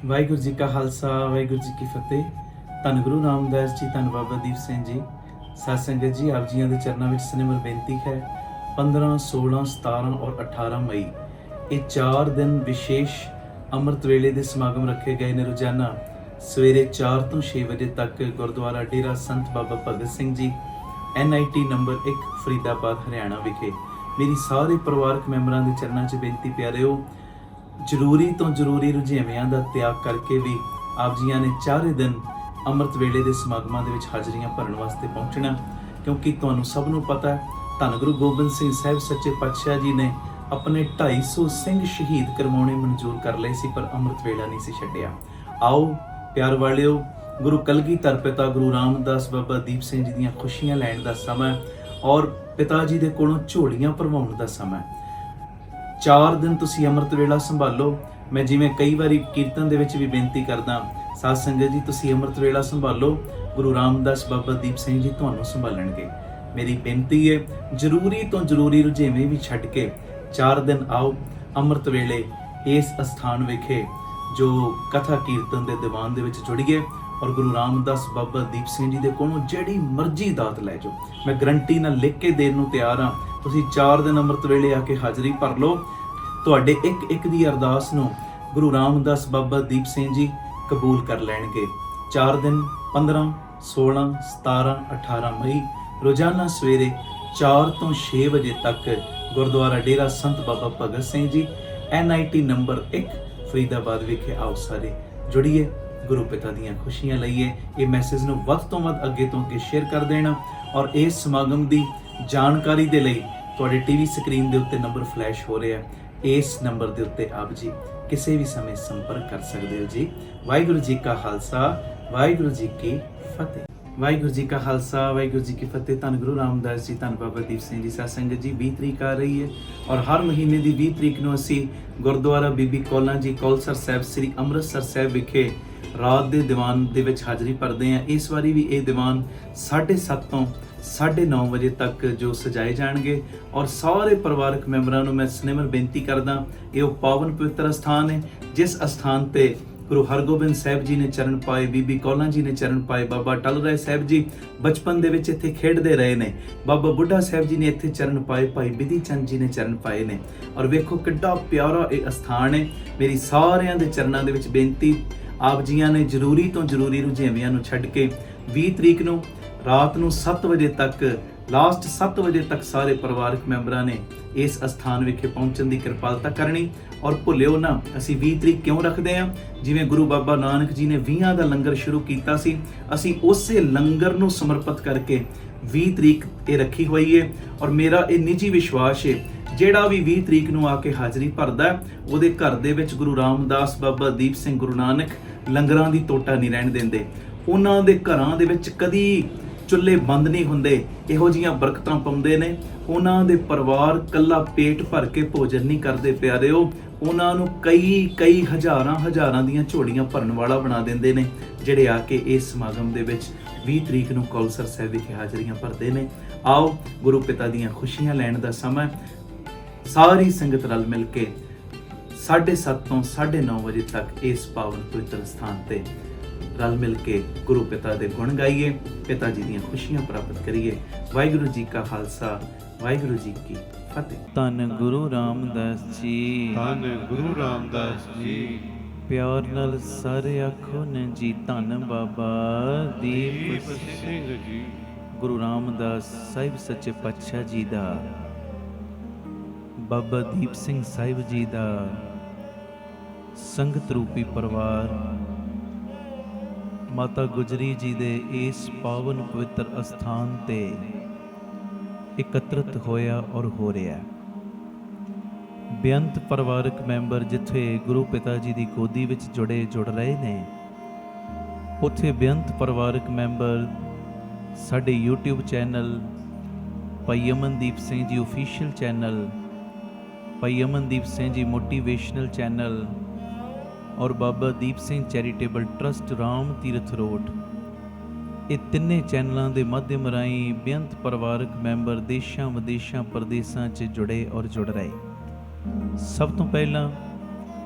ਵਾਹਿਗੁਰੂ ਜੀ ਕਾ ਖਾਲਸਾ ਵਾਹਿਗੁਰੂ ਜੀ ਕੀ ਫਤਿਹ। ਧੰਨ ਗੁਰੂ ਰਾਮਦਾਸ ਜੀ, ਧੰਨ ਬਾਬਾ ਦੀਪ ਸਿੰਘ ਜੀ। ਸਾਧ ਸੰਗਤ ਜੀ, ਆਪ ਜੀਆਂ ਦੇ ਚਰਨਾਂ ਵਿੱਚ ਸਿਨੇਮਰ ਬੇਨਤੀ ਹੈ। 15, 16, 17 ਔਰ 18 ਮਈ ਇਹ 4 ਦਿਨ ਵਿਸ਼ੇਸ਼ ਅੰਮ੍ਰਿਤ ਵੇਲੇ ਦੇ ਸਮਾਗਮ ਰੱਖੇ ਗਏ ਨੇ। ਰੋਜ਼ਾਨਾ ਸਵੇਰੇ 4 ਤੋਂ 6 ਵਜੇ ਤੱਕ ਗੁਰਦੁਆਰਾ ਡੇਰਾ ਸੰਤ ਬਾਬਾ ਭਗਤ ਸਿੰਘ ਜੀ, NIT ਨੰਬਰ 1, ਫਰੀਦਾਬਾਦ, ਹਰਿਆਣਾ ਵਿਖੇ। ਮੇਰੀ ਸਾਰੇ ਪਰਿਵਾਰਕ ਮੈਂਬਰਾਂ ਦੇ ਚਰਨਾਂ 'ਚ ਬੇਨਤੀ, ਪਿਆਰਿਓ, ਜ਼ਰੂਰੀ ਤੋਂ ਜ਼ਰੂਰੀ ਰੁਝੇਵਿਆਂ ਦਾ ਤਿਆਗ ਕਰਕੇ ਵੀ ਆਪ ਜੀਆਂ ਨੇ 4 ਦਿਨ ਅੰਮ੍ਰਿਤ ਵੇਲੇ ਦੇ ਸਮਾਗਮਾਂ ਦੇ ਵਿੱਚ ਹਾਜ਼ਰੀਆਂ ਭਰਨ ਵਾਸਤੇ ਪਹੁੰਚਣਾ। ਕਿਉਂਕਿ ਤੁਹਾਨੂੰ ਸਭ ਨੂੰ ਪਤਾ ਹੈ, ਧੰਨ ਗੁਰੂ ਗੋਬਿੰਦ ਸਿੰਘ ਸਾਹਿਬ ਸੱਚੇ ਪਾਤਸ਼ਾਹ ਜੀ ਨੇ ਆਪਣੇ 250 ਸਿੰਘ ਸ਼ਹੀਦ ਕਰਵਾਉਣੇ ਮਨਜ਼ੂਰ ਕਰ ਲਏ ਸੀ, ਪਰ ਅੰਮ੍ਰਿਤ ਵੇਲਾ ਨਹੀਂ ਸੀ ਛੱਡਿਆ। ਆਓ ਪਿਆਰ ਵਾਲਿਓ, ਗੁਰੂ ਕਲਗੀਧਰ ਪਿਤਾ ਗੁਰੂ ਰਾਮਦਾਸ ਬਾਬਾ ਦੀਪ ਸਿੰਘ ਜੀ ਦੀਆਂ ਖੁਸ਼ੀਆਂ ਲੈਣ ਦਾ ਸਮਾਂ ਔਰ ਪਿਤਾ ਜੀ ਦੇ ਕੋਲੋਂ ਝੋਲੀਆਂ ਭਰਵਾਉਣ ਦਾ ਸਮਾਂ। 4 ਦਿਨ ਤੁਸੀਂ ਅੰਮ੍ਰਿਤ ਵੇਲਾ ਸੰਭਾਲੋ। ਮੈਂ ਜਿਵੇਂ ਕਈ ਵਾਰੀ ਕੀਰਤਨ ਦੇ ਵਿੱਚ ਵੀ ਬੇਨਤੀ ਕਰਦਾ, ਸਾਧ ਸੰਗਤ ਜੀ, ਤੁਸੀਂ ਅੰਮ੍ਰਿਤ ਵੇਲਾ ਸੰਭਾਲੋ, ਗੁਰੂ ਰਾਮਦਾਸ ਬਾਬਾ ਦੀਪ ਸਿੰਘ ਜੀ ਤੁਹਾਨੂੰ ਸੰਭਾਲਣਗੇ। ਮੇਰੀ ਬੇਨਤੀ ਹੈ, ਜ਼ਰੂਰੀ ਤੋਂ ਜ਼ਰੂਰੀ ਰੁਝੇਵੇਂ ਵੀ ਛੱਡ ਕੇ 4 ਦਿਨ ਆਓ ਅੰਮ੍ਰਿਤ ਵੇਲੇ ਇਸ ਅਸਥਾਨ ਵਿਖੇ ਜੋ ਕਥਾ ਕੀਰਤਨ ਦੇ ਦੀਵਾਨ ਦੇ ਵਿੱਚ ਜੁੜੀਏ ਔਰ ਗੁਰੂ ਰਾਮਦਾਸ ਬਾਬਾ ਦੀਪ ਸਿੰਘ ਜੀ ਦੇ ਕੋਲੋਂ ਜਿਹੜੀ ਮਰਜ਼ੀ ਦਾਤ ਲੈ ਜਾਓ। ਮੈਂ ਗਰੰਟੀ ਨਾਲ ਲਿਖ ਕੇ ਦੇਣ ਨੂੰ ਤਿਆਰ ਹਾਂ। ਤੁਸੀਂ 4 ਦਿਨ ਅੰਮ੍ਰਿਤ ਵੇਲੇ ਆ ਕੇ ਹਾਜ਼ਰੀ ਭਰ ਲਓ। ਤੁਹਾਡੇ ਇੱਕ ਦੀ ਅਰਦਾਸ ਨੂੰ ਗੁਰੂ ਰਾਮਦਾਸ ਬਾਬਾ ਦੀਪ ਸਿੰਘ ਜੀ ਕਬੂਲ ਕਰ ਲੈਣਗੇ। 4 ਦਿਨ 15, 16, 17, 18 ਮਈ ਰੋਜ਼ਾਨਾ ਸਵੇਰੇ 4 ਤੋਂ 6 ਵਜੇ ਤੱਕ ਗੁਰਦੁਆਰਾ ਡੇਰਾ ਸੰਤ ਬਾਬਾ ਭਗਤ ਸਿੰਘ ਜੀ, NIT ਨੰਬਰ 1, ਫਰੀਦਾਬਾਦ ਵਿਖੇ। ਆਓ ਸਾਰੇ ਜੁੜੀਏ, ਗੁਰੂ ਪਿਤਾ ਦੀਆਂ ਖੁਸ਼ੀਆਂ ਲਈਏ। ਇਹ ਮੈਸੇਜ ਨੂੰ ਵੱਧ ਤੋਂ ਵੱਧ ਅੱਗੇ ਤੋਂ ਅੱਗੇ ਸ਼ੇਅਰ ਕਰ ਦੇਣਾ ਔਰ ਇਸ ਸਮਾਗਮ ਦੀ ਜਾਣਕਾਰੀ ਦੇ ਲਈ ਤੁਹਾਡੇ TV ਸਕਰੀਨ ਦੇ ਉੱਤੇ ਨੰਬਰ ਫਲੈਸ਼ ਹੋ ਰਿਹਾ, ਇਸ ਨੰਬਰ ਦੇ ਉੱਤੇ ਆਪ ਜੀ ਕਿਸੇ ਵੀ ਸਮੇਂ ਸੰਪਰਕ ਕਰ ਸਕਦੇ ਹੋ ਜੀ। ਵਾਹਿਗੁਰੂ ਜੀ ਕਾ ਖਾਲਸਾ, ਵਾਹਿਗੁਰੂ ਜੀ ਕੀ ਫਤਿਹ। ਵਾਹਿਗੁਰੂ ਜੀ ਕਾ ਖਾਲਸਾ, ਵਾਹਿਗੁਰੂ ਜੀ ਕੀ ਫਤਿਹ। ਧੰਨ ਗੁਰੂ ਰਾਮਦਾਸ ਜੀ, ਧੰਨ ਬਾਬਾ ਦੀਪ ਸਿੰਘ ਜੀ। ਸਾਧ ਸੰਗਤ ਜੀ, 20 ਤਰੀਕ ਆ ਰਹੀ ਹੈ ਔਰ ਹਰ ਮਹੀਨੇ ਦੀ 20 ਤਰੀਕ ਨੂੰ ਅਸੀਂ ਗੁਰਦੁਆਰਾ ਬੀਬੀ ਕੌਲਾਂ ਜੀ ਕੌਲਸਰ ਸਾਹਿਬ, ਸ੍ਰੀ ਅੰਮ੍ਰਿਤਸਰ ਸਾਹਿਬ ਵਿਖੇ ਰਾਤ ਦੇ ਦੀਵਾਨ ਦੇ ਵਿੱਚ ਹਾਜ਼ਰੀ ਭਰਦੇ ਹਾਂ। ਇਸ ਵਾਰੀ ਵੀ ਇਹ ਦੀਵਾਨ 7:30 ਤੋਂ 9:30 ਵਜੇ ਤੱਕ ਜੋ ਸਜਾਏ ਜਾਣਗੇ। ਔਰ ਸਾਰੇ ਪਰਿਵਾਰਕ ਮੈਂਬਰਾਂ ਨੂੰ ਮੈਂ ਸਿਨੇਮਰ ਬੇਨਤੀ ਕਰਦਾ, ਇਹ ਉਹ ਪਾਵਨ ਪਵਿੱਤਰ ਅਸਥਾਨ ਹੈ ਜਿਸ ਅਸਥਾਨ ਤੇ ਗੁਰੂ ਹਰਗੋਬਿੰਦ ਸਾਹਿਬ ਜੀ ਨੇ ਚਰਨ ਪਾਏ, ਬੀਬੀ ਕੌਲਾਂ ਜੀ ਨੇ ਚਰਨ ਪਾਏ, ਬਾਬਾ ਟਲ ਰਾਏ ਸਾਹਿਬ ਜੀ ਬਚਪਨ ਦੇ ਵਿੱਚ ਇੱਥੇ ਖੇਡਦੇ ਰਹੇ ਨੇ, ਬਾਬਾ ਬੁੱਢਾ ਸਾਹਿਬ ਜੀ ਨੇ ਇੱਥੇ ਚਰਨ ਪਾਏ, ਭਾਈ ਬਿਧੀ ਚੰਦ ਜੀ ਨੇ ਚਰਨ ਪਾਏ ਨੇ। ਔਰ ਵੇਖੋ ਕਿੱਡਾ ਪਿਆਰਾ ਇਹ ਅਸਥਾਨ ਹੈ। ਮੇਰੀ ਸਾਰਿਆਂ ਦੇ ਚਰਨਾਂ ਦੇ ਵਿੱਚ ਬੇਨਤੀ, ਆਪ ਜੀਆਂ ਨੇ ਜ਼ਰੂਰੀ ਤੋਂ ਜ਼ਰੂਰੀ ਰੁਝੇਵਿਆਂ ਨੂੰ ਛੱਡ ਕੇ 20 ਤਰੀਕ ਨੂੰ ਰਾਤ ਨੂੰ 7 ਵਜੇ ਤੱਕ, ਲਾਸਟ 7 ਵਜੇ ਤੱਕ ਸਾਰੇ ਪਰਿਵਾਰਕ ਮੈਂਬਰਾਂ ਨੇ ਇਸ ਅਸਥਾਨ ਵਿਖੇ ਪਹੁੰਚਣ ਦੀ ਕਿਰਪਾਲਤਾ ਕਰਨੀ। ਔਰ ਭੁੱਲਿਓ ਨਾ, ਅਸੀਂ 20 ਤਰੀਕ ਕਿਉਂ ਰੱਖਦੇ ਹਾਂ? ਜਿਵੇਂ ਗੁਰੂ ਬਾਬਾ ਨਾਨਕ ਜੀ ਨੇ 20 ਦਾ ਲੰਗਰ ਸ਼ੁਰੂ ਕੀਤਾ ਸੀ, ਅਸੀਂ ਉਸੇ ਲੰਗਰ ਨੂੰ ਸਮਰਪਿਤ ਕਰਕੇ 20 ਤਰੀਕ ਇਹ ਰੱਖੀ ਹੋਈ ਹੈ। ਔਰ ਮੇਰਾ ਇਹ ਨਿੱਜੀ ਵਿਸ਼ਵਾਸ ਹੈ, ਜਿਹੜਾ ਵੀ 20 ਤਰੀਕ ਨੂੰ ਆ ਕੇ ਹਾਜ਼ਰੀ ਭਰਦਾ, ਉਹਦੇ ਘਰ ਦੇ ਵਿੱਚ ਗੁਰੂ ਰਾਮਦਾਸ ਬਾਬਾ ਦੀਪ ਸਿੰਘ ਗੁਰੂ ਨਾਨਕ ਲੰਗਰਾਂ ਦੀ ਟੋਟਾ ਨਹੀਂ ਰਹਿਣ ਦਿੰਦੇ। ਉਹਨਾਂ ਦੇ ਘਰਾਂ ਦੇ ਵਿੱਚ ਕਦੀ ਚੁੱਲ੍ਹੇ ਬੰਦ ਨਹੀਂ ਹੁੰਦੇ। ਇਹੋ ਜਿਹੀਆਂ ਬਰਕਤਾਂ ਪਾਉਂਦੇ ਨੇ। ਉਹਨਾਂ ਦੇ ਪਰਿਵਾਰ ਕੱਲਾ ਪੇਟ ਭਰ ਕੇ ਭੋਜਨ ਨਹੀਂ ਕਰਦੇ ਪਿਆਰਿਓ, ਉਹਨਾਂ ਨੂੰ ਕਈ ਹਜ਼ਾਰਾਂ ਦੀਆਂ ਝੋਲੀਆਂ ਭਰਨ ਵਾਲਾ ਬਣਾ ਦਿੰਦੇ ਨੇ, ਜਿਹੜੇ ਆ ਕੇ ਇਸ ਸਮਾਗਮ ਦੇ ਵਿੱਚ 20 ਤਰੀਕ ਨੂੰ ਕੌਲਸਰ ਸਾਹਿਬ ਵਿਖੇ ਹਾਜ਼ਰੀਆਂ ਭਰਦੇ ਨੇ। ਆਓ ਗੁਰੂ ਪਿਤਾ ਦੀਆਂ ਖੁਸ਼ੀਆਂ ਲੈਣ ਦਾ ਸਮਾਂ, ਸਾਰੀ ਸੰਗਤ ਰਲ ਮਿਲ ਕੇ 7:30 ਤੋਂ 9:30 ਵਜੇ ਤੱਕ ਇਸ ਪਾਵਨ ਪਵਿੱਤਰ ਸਥਾਨ ਤੇ ਰਲ ਮਿਲ ਕੇ ਗੁਰੂ ਪਿਤਾ ਦੇ ਗੁਣ ਗਾਈਏ, ਪਿਤਾ ਜੀ ਦੀਆਂ ਖੁਸ਼ੀਆਂ ਪ੍ਰਾਪਤ ਕਰੀਏ। ਵਾਹਿਗੁਰੂ ਜੀ ਕਾ ਖਾਲਸਾ, ਵਾਹਿਗੁਰੂ ਜੀ ਕੀ ਫਤਿਹ। ਧੰਨ ਗੁਰੂ ਰਾਮਦਾਸ ਜੀ, ਧੰਨ ਗੁਰੂ ਰਾਮਦਾਸ ਜੀ। ਪਿਆਰ ਨਾਲ ਸਾਰੇ ਆਖੋ ਨੇ ਜੀ, ਧੰਨ ਬਾਬਾ ਦੀਪ ਸਿੰਘ ਜੀ। ਗੁਰੂ ਰਾਮਦਾਸ ਸਾਹਿਬ ਸੱਚੇ ਪਾਤਸ਼ਾਹ ਜੀ ਦਾ, ਬਾਬਾ ਦੀਪ ਸਿੰਘ ਸਾਹਿਬ ਜੀ ਦਾ ਸੰਗਤ ਰੂਪੀ ਪਰਿਵਾਰ ਮਾਤਾ ਗੁਜਰੀ ਜੀ ਦੇ ਇਸ ਪਾਵਨ ਪਵਿੱਤਰ ਅਸਥਾਨ ਤੇ ਇਕੱਤਰਿਤ ਹੋਇਆ ਔਰ ਹੋ ਰਿਹਾ। ਬੇਅੰਤ ਪਰਿਵਾਰਕ ਮੈਂਬਰ ਜਿੱਥੇ ਗੁਰੂ ਪਿਤਾ ਜੀ ਦੀ ਗੋਦੀ ਵਿੱਚ ਜੁੜ ਰਹੇ ਨੇ, ਉੱਥੇ ਬੇਅੰਤ ਪਰਿਵਾਰਕ ਮੈਂਬਰ ਸਾਡੇ YouTube ਚੈਨਲ ਭਾਈ ਅਮਨਦੀਪ ਸਿੰਘ ਜੀ ਆਫੀਸ਼ੀਅਲ ਚੈਨਲ, ਭਾਈ ਅਮਨਦੀਪ ਸਿੰਘ ਜੀ ਮੋਟੀਵੇਸ਼ਨਲ ਚੈਨਲ ਔਰ Baba Deep Singh charitable trust Ram Tirath road, ਇਹ ਤਿੰਨੇ ਚੈਨਲਾਂ ਦੇ ਮਾਧਿਅਮ ਰਾਹੀਂ ਬੇਅੰਤ ਪਰਿਵਾਰਕ ਮੈਂਬਰ ਦੇਸ਼ਾਂ ਵਿਦੇਸ਼ਾਂ ਪ੍ਰਦੇਸ਼ਾਂ 'ਚ ਜੁੜੇ ਔਰ ਜੁੜ ਰਹੇ। ਸਭ ਤੋਂ ਪਹਿਲਾਂ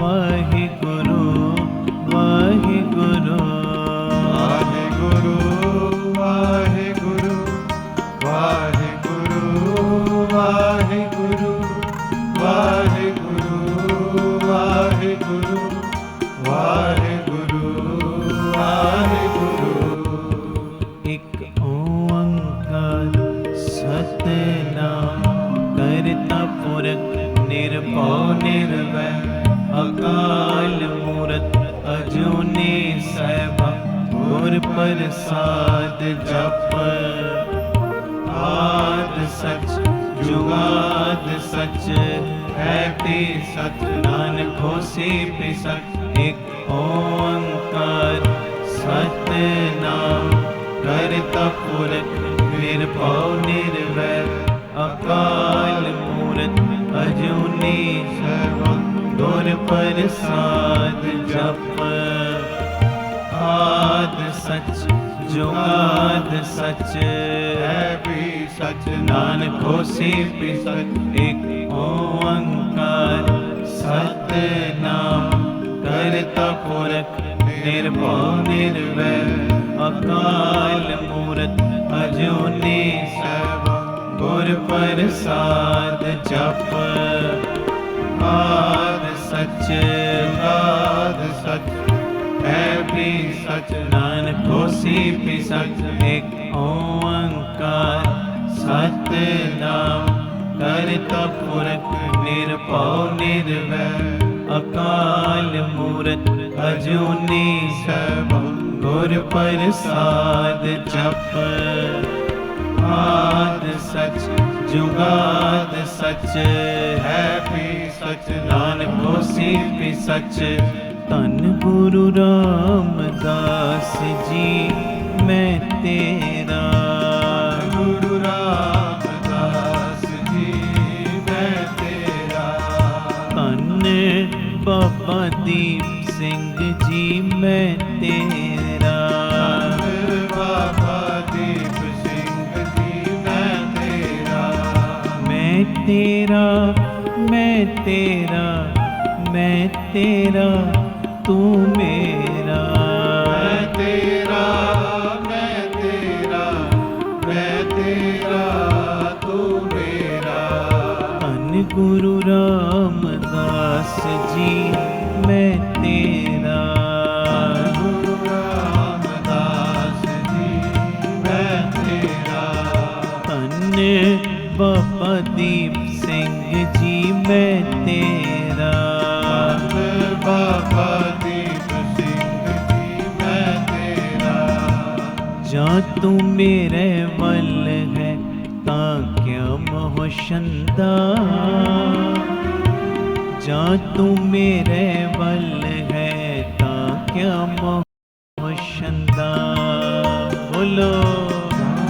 ਵਾਹਿਗੁਰੂ ਵਾਹਿਗੁਰੂ ਵਾਹਿਗੁਰੂ ਵਾਹਿਗੁਰੂ ਵਾਹਿਗੁਰੂ ਵਾਹਿਗੁਰੂ ਵਾਹਿਗੁਰੂ ਵਾਹਿਗੁਰੂ ਵਾਹਿਗੁਰੂ ਵਾਹਿਗੁਰੂ ਇੱਕ ਓੰਕਾਰ ਸਤਿਨਾਮ ਕਰਤਾ ਪੁਰਖ ਨਿਰਭਉ ਨਿਰਵੈਰ ਅਕਾਲ ਮੂਰਤ ਅਜੂਨੀ ਸੈਭੰ ਗੁਰ ਪ੍ਰਸਾਦ ਜਪ ਆਦ ਸਚ ਜੁਗਾਦ ਸਚ ਹੈ ਤੇ ਸਚ ਨਾਨਕ ਹੋਸੀ ਪੀ ਸਚ ਇੱਕ ਓੰਕਾਰ ਸਤਿਨਾਮ ਕਰਤਾ ਪੁਰਖ ਨਿਰਭਉ ਨਿਰਵੈਰ ਅਕਾਲ ਮੂਰਤ ਅਜੂਨੀ ਸੈਭੰ ਗੁਰ ਪ੍ਰਸਾਦ ਜਪ ਆਦ ਸਚ ਜੁਗਾਦ ਸਚ ਹੈ ਵੀ ਸਚ ਨਾਨਕ ਹੋਸੀ ਪੀ ਸਚ ਇੱਕ ਓੰਕਾਰ ਸਤਿਨਾਮ ਕਰਤਾ ਪੁਰਖ ਨਿਰਭਉ ਨਿਰਵੈਰ ਅਕਾਲ ਮੂਰਤ ਅਜੂਨੀ ਸੈਭੰ ਗੁਰ ਪ੍ਰਸਾਦ ਜਪ ਆਦ ਸਚ ਆਦ ਸਚ ਹੈ ਵੀ ਸਚ ਨਾਨਕ ਹੋਸੀ ਪੀ ਸਚ ਇੱਕ ਓੰਕਾਰ ਸਤਿਨਾਮ ਕਰਤਾ ਪੁਰਖ ਨਿਰਭਉ ਨਿਰਵੈਰ ਅਕਾਲ ਮੂਰਤ ਅਜੂਨੀ ਸੈਭੰ ਗੁਰ ਪ੍ਰਸਾਦ ਜਪ ਆਦ ਸਚ ਜੁਗਾਦ ਸਚ ਹੈ ਵੀ ਸਚ ਨਾਨਕ ਹੋਸੀ ਪੀ ਸਚ ਧੰਨ ਗੁਰੂ ਰਾਮਦਾਸ ਜੀ ਮੈਂ ਤੇਰਾ ਗੁਰੂ ਰਾਮਦਾਸ ਜੀ ਮੈਂ ਤੇਰਾ ਧੰਨ ਬਾਬਾ ਦੀਪ ਸਿੰਘ ਜੀ ਮੈਂ ਤੇਰਾ ਬਾਬਾ ਦੀਪ ਸਿੰਘ ਜੀ ਮੈਂ ਤੇਰਾ ਮੈਂ ਤੇਰਾ ਮੈਂ ਤੇਰਾ ਮੈਂ ਤੇਰਾ ਤੂੰ ਮੇਰਾ ਮੈਂ ਤੇਰਾ ਮੈਂ ਤੇਰਾ ਮੈਂ ਤੇਰਾ ਤੂੰ ਮੇਰਾ ਧੰਨ ਗੁਰੂ ਰਾਮਦਾਸ ਜੀ ਮੈਂ ਤੇਰਾ ਗੁਰੂ ਰਾਮਦਾਸ ਜੀ ਮੈਂ ਤੇਰਾ ਧੰਨ ਬਾਬਾ ਦੀਪ ਸਿੰਘ ਜੀ ਮੈਂ ਤੇਰਾ ਬਾਬਾ ਦੀਪ ਸਿੰਘ ਜੀ ਮੈਂ ਤੇਰਾ ਜਾਂ ਤੂੰ ਮੇਰੇ ਵੱਲ ਹੈ ਤਾਂ ਕਿਆ ਮੋਹ ਸ਼ੰਦਾ ਜਾਂ ਤੂੰ ਮੇਰੇ ਵੱਲ ਹੈ ਤਾਂ ਕਿਆ ਮੋਹ ਸ਼ੰਦਾ ਬੋਲੋ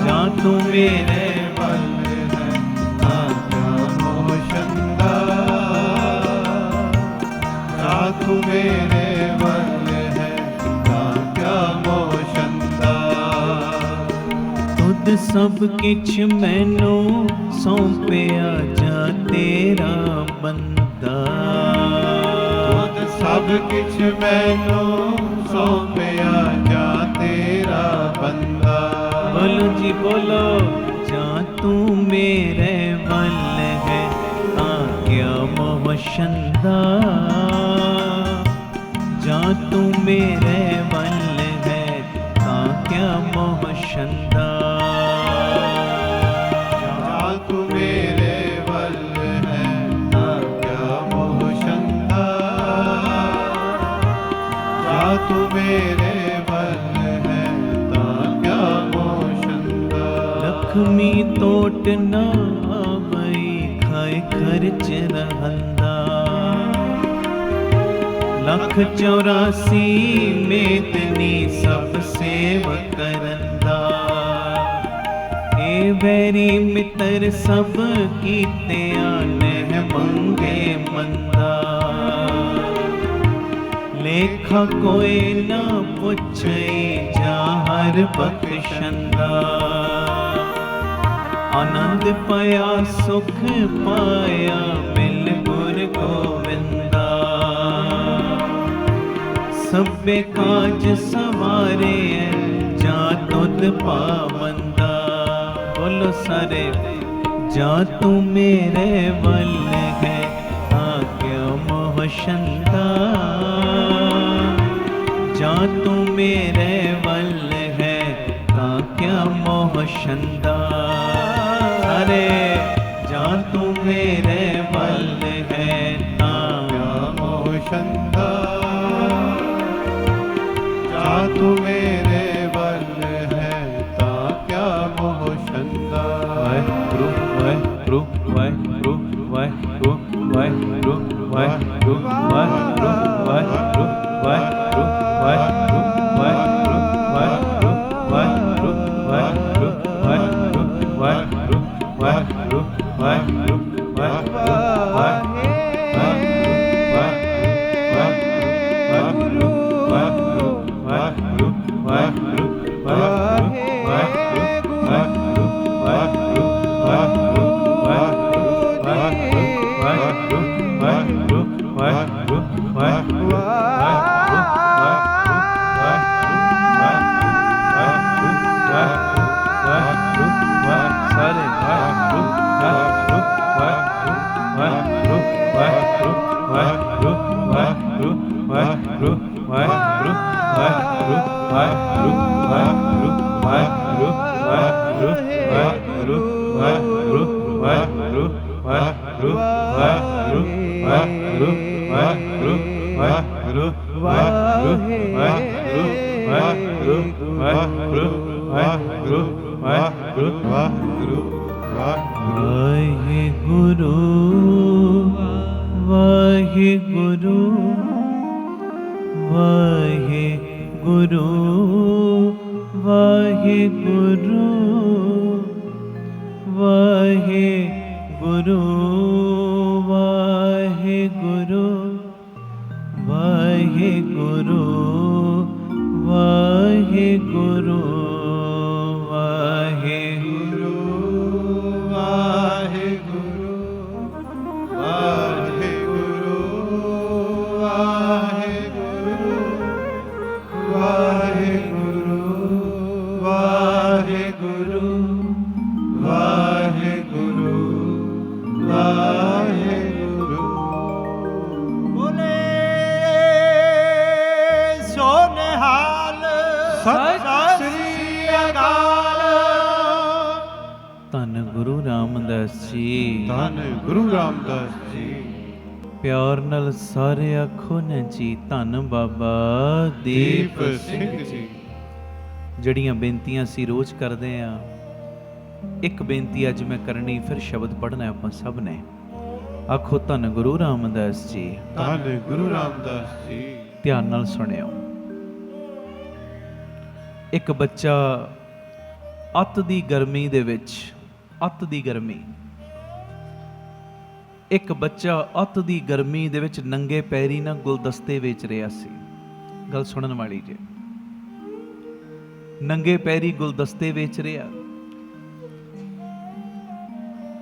ਜਾਂ ਤੂੰ ਮੇਰੇ ਵੱਲ ਹੈ ਤਾਂ ਕਿਆ ਮੋਹ ਸ਼ੰਦਾ ਜਾਂ ਤੂੰ ਮੇਰੇ ਵੱਲ ਹੈ ਤਾਂ ਕਿਆ ਮੋਹ ਸ਼ੰਦਾ ਤੁਧ ਸਭ ਕਿਛ ਮੈਨੂੰ ਸੌਂਪਿਆ ਜਾ ਤੇਰਾ ਬੰਦਾ ਤੁਧ ਸਭ ਕਿਛ ਮੈਨੂੰ ਸੌਂਪਿਆ ਜਾ ਤੇਰਾ ਬੰਦਾ ਬੋਲੋ ਜੀ ਬੋਲੋ ਜਾਂ ਤੂੰ ਮੇਰੇ ਵੱਲ ਹੈ ਤਾਂ ਕਿਆ ਮੋਹ ਸ਼ੰਦਾ ਜਾਂ ਤੂੰ ਮੇਰੇ ਵੱਲ ਹੈ ਤਾਂ ਕਿਆ ਮੋਹ ਸ਼ੰਦਾ ਜਾਂ ਤੂੰ ਮੇਰੇ ਵੱਲ ਹੈ ਤਾਂ ਕਿਆ ਮੋਹ ਸ਼ੰਦਾ ਜਾਂ ਤੂੰ ਮੇਰੇ ਵੱਲ ਹੈ ਤਾਂ ਕਿਆ ਮੋਹ ਸ਼ੰਦਾ ਲਖਮੀ ਤੋਟ ਨਾ ਆਵਈ ਖਾਏ ਖਰਚ ਰਹੰਦਾ 184 ਮੇਦਨੀ ਸਭ ਸੇਵ ਕਰੰਦਾ ਏ ਵੈਰੀ ਮਿੱਤਰ ਸਭ ਕੀਤਿਆਂ ਨਹਿ ਮੰਗੇ ਮੰਦਾ ਲੇਖਾ ਕੋਈ ਨਾ ਪੁੱਛਈ ਜਾ ਹਰ ਬਖਸ਼ੰਦਾ ਆਨੰਦ ਪਾਇਆ ਸੁਖ ਪਾਇਆ ਮਿਲ ਗੁਰ ਗੋਵਿੰਦਾ ਸਭੇ ਕਾਜ ਸਵਾਰੇ ਜਾਂ ਤੁਧ ਪਾਵੰਦਾ। ਬੋਲੋ ਸਾਰੇ। ਜਾਂ ਤੂੰ ਮੇਰੇ ਵੱਲ ਹੈ ਆਗਿਆ ਮੋਹ ਛੰਦਾ। ਜਾਂ ਤੂੰ ਮੇਰੇ ਵੱਲ ਹੈ ਤਾਂ ਕਿਆ ਮੋਹ ਛੰਦਾ। ਸਾਰੇ। ਜਾਂ ਤੂੰ ਮੇਰੇ ਵੱਲ ਹੈ ਤਾਂ ਕਿਆ ਮੋਹ ਛੰਦਾ। ਜਾਂ ਤੂੰ ਮੇਰੇ ਵੱਲ ਹੈ ਤਾਂ ਕਿਆ ਮੋਹ ਛੰਦਾ। ਵਾਹਿਗੁਰੂ ਵਾਹਿਗੁਰੂ ਵਾਹਿਗੁਰੂ ਵਾਹਿਗੁਰੂ ਵਾਹਿਗੁਰੂ ਵਾਹਿਗੁਰੂ ਵਾਹਿਗੁਰੂ ਵਾਹਿਗੁਰੂ ਵਾਹਿਗੁਰੂ ਵਾਹਿਗੁਰੂ ਵਾਹਿਗੁਰੂ ਵਾਹਿਗੁਰੂ ਵਾਹਿਗੁਰੂ ਵਾਹਿਗੁਰੂ ਵਾਹਿਗੁਰੂ ਵਾਹਿਗੁਰੂ ਵਾਹਿਗੁਰੂ ਵਾਹਿਗੁਰੂ ਪਿਆਰ ਨਾਲ ਸਾਰੇ ਆਖੋ ਨਾ ਜੀ ਧੰਨ ਬਾਬਾ ਦੀਪ ਸਿੰਘ ਜੀ। ਜਿਹੜੀਆਂ ਬੇਨਤੀਆਂ ਅਸੀਂ ਰੋਜ਼ ਕਰਦੇ ਆ, ਇੱਕ ਬੇਨਤੀ ਅੱਜ ਮੈਂ ਕਰਨੀ, ਫਿਰ ਸ਼ਬਦ ਪੜ੍ਹਨਾ ਆਪਾਂ ਸਭ ਨੇ। ਆਖੋ ਧੰਨ ਗੁਰੂ ਰਾਮਦਾਸ ਜੀ। ਧੰਨ ਗੁਰੂ ਰਾਮਦਾਸ ਜੀ। ਧਿਆਨ ਨਾਲ ਸੁਣਿਓ। ਇੱਕ ਬੱਚਾ ਅੱਤ ਦੀ ਗਰਮੀ ਦੇ ਵਿੱਚ, ਅੱਤ ਦੀ ਗਰਮੀ, ਇੱਕ ਬੱਚਾ ਅੱਤ ਦੀ ਗਰਮੀ ਦੇ ਵਿੱਚ ਨੰਗੇ ਪੈਰੀ ਨਾ ਗੁਲਦਸਤੇ ਵੇਚ ਰਿਹਾ ਸੀ। ਗੱਲ ਸੁਣਨ ਵਾਲੀ ਜੇ। ਨੰਗੇ ਪੈਰੀ ਗੁਲਦਸਤੇ ਵੇਚ ਰਿਹਾ